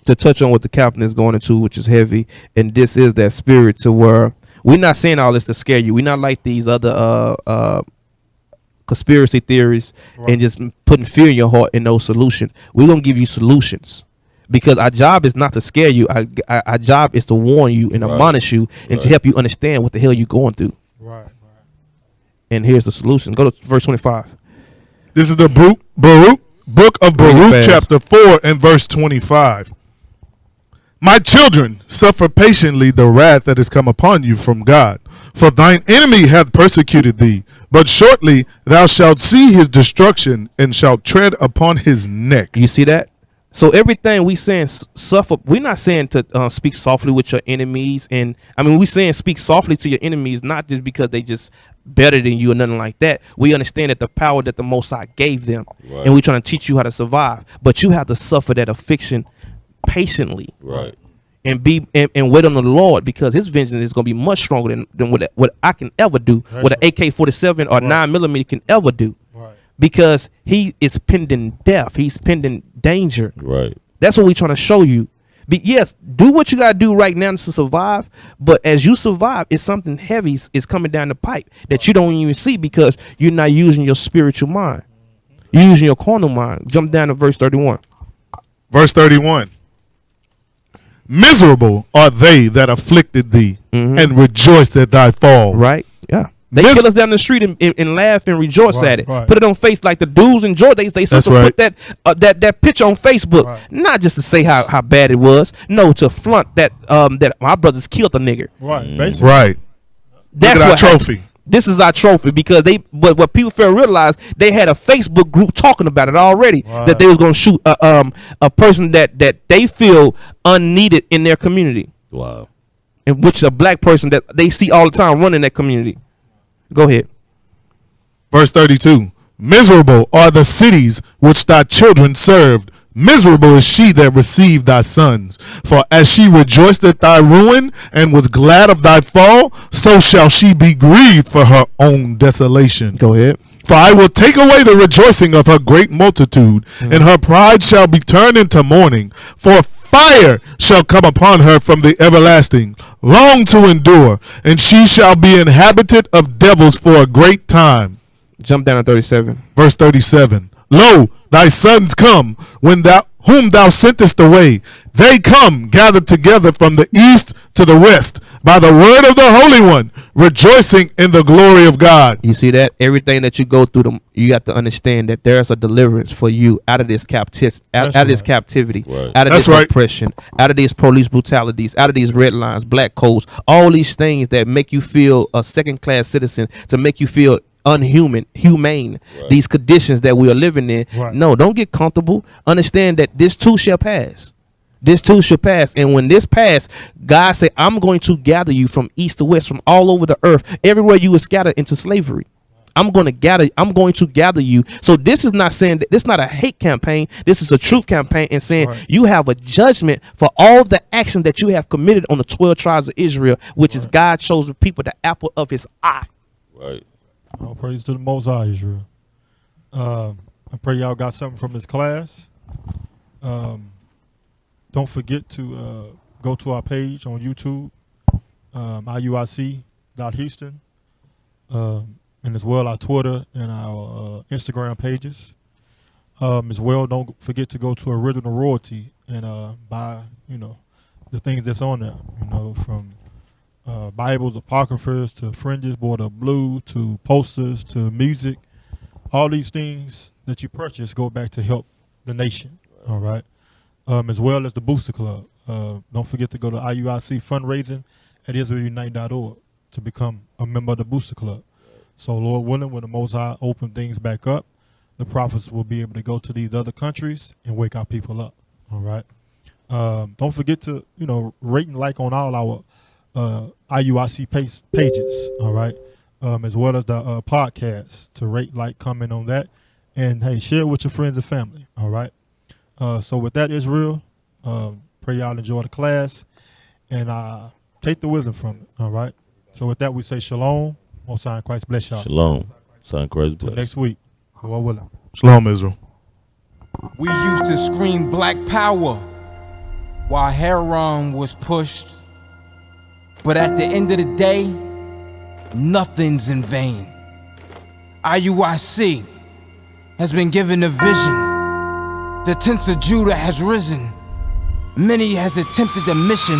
to touch on what the captain is going into, which is heavy. And this is that spirit to where we're not saying all this to scare you. We're not like these other conspiracy theories and just putting fear in your heart and no solution. We're going to give you solutions. Because our job is not to scare you. Our job is to warn you and admonish you and to help you understand what the hell you're going through. Right. And here's the solution. Go to verse 25. This is the book of Read it Baruch, fast. chapter 4 and verse 25. My children, suffer patiently the wrath that is come upon you from God. For thine enemy hath persecuted thee, but shortly thou shalt see his destruction and shalt tread upon his neck. You see that? So everything we saying suffer, we're not saying to speak softly with your enemies. And I mean, we saying speak softly to your enemies, not just because they just better than you or nothing like that. We understand that the power that the Most High gave them, and we're trying to teach you how to survive. But you have to suffer that affliction patiently. Right. and wait on the Lord, because His vengeance is going to be much stronger than what I can ever do, what an AK-47 or 9mm can ever do. Right. Because He is pending death. He's pending danger. Right. That's what we're trying to show you. Yes, do what you got to do right now to survive. But as you survive, it's something heavy is coming down the pipe that you don't even see, because you're not using your spiritual mind. You're using your carnal mind. Jump down to verse 31. Verse 31. Miserable are they that afflicted thee, and rejoiced at thy fall. Right? Yeah. They kill us down the street and laugh and rejoice at it. Right. Put it on face like the dudes enjoy. They That's put right. that picture on Facebook, Right. not just to say how bad it was. No, to flaunt that my brothers killed a nigger. Right. Basically. Right. That's Look at what our happened. trophy. This is our trophy, because what people fail to realize, they had a Facebook group talking about it already, Right. that they was going to shoot a person that they feel unneeded in their community, Wow. in which a black person that they see all the time running that community. Go ahead. Verse 32. Miserable are the cities which thy children served. Miserable is she that received thy sons. For as she rejoiced at thy ruin, and was glad of thy fall, so shall she be grieved for her own desolation. Go ahead. For I will take away the rejoicing of her great multitude, and her pride shall be turned into mourning. For fire shall come upon her from the everlasting, long to endure, and she shall be inhabited of devils for a great time. Jump down to 37. Verse 37. Lo, thy sons come, whom thou sentest away. They come gathered together from the east to the west, by the word of the Holy One, rejoicing in the glory of God. You see that? Everything that you go through, you got to understand that there's a deliverance for you out of this captivity, out of this captivity, Right. out of That's this right. oppression, out of these police brutalities, out of these red lines, black codes, all these things that make you feel a second-class citizen, to make you feel humane. Right. These conditions that we are living in. Right. No, don't get comfortable. Understand that this too shall pass. This too shall pass. And when this pass, God said, I'm going to gather you from east to west, from all over the earth, everywhere you were scattered into slavery. I'm going to gather you. So this is not saying that this is not a hate campaign. This is a truth campaign, and saying you have a judgment for all the action that you have committed on the 12 tribes of Israel, which is God chosen people, the apple of His eye. Right. All praise to the Most High, Israel. I pray y'all got something from this class. Don't forget to go to our page on YouTube, IUIC.Houston, and as well our Twitter and our Instagram pages. As well, don't forget to go to Original Royalty and buy, the things that's on there, from Bibles, apocryphas, to fringes, border blue, to posters, to music. All these things that you purchase go back to help the nation. All right. As well as the Booster Club. Don't forget to go to IUIC fundraising at IsraelUnite.org to become a member of the Booster Club. So, Lord willing, when the Most High open things back up, the prophets will be able to go to these other countries and wake our people up. All right. Don't forget to, rate and like on all our IUIC pages. All right. As well as the podcast, to rate, like, comment on that. And, hey, share it with your friends and family. All right. So with that, Israel, pray y'all enjoy the class, and take the wisdom from it. All right. So with that, we say shalom. Most High in Christ bless y'all. Shalom. Son Christ Till bless. next week. Lord willing. Shalom, Israel. We used to scream black power while Heron was pushed. But at the end of the day, nothing's in vain. IUIC has been given a vision. The tents of Judah has risen. Many has attempted the mission.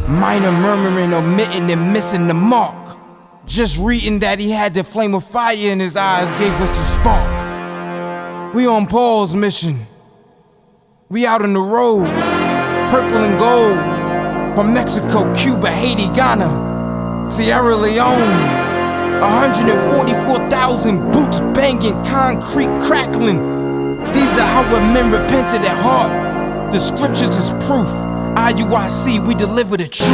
Minor murmuring, omitting, and missing the mark. Just reading that he had the flame of fire in his eyes gave us the spark. We on Paul's mission. We out on the road. Purple and gold. From Mexico, Cuba, Haiti, Ghana, Sierra Leone. 144,000 boots banging, concrete crackling. These are how men repented at heart. The scriptures is proof. IUIC, we deliver the truth.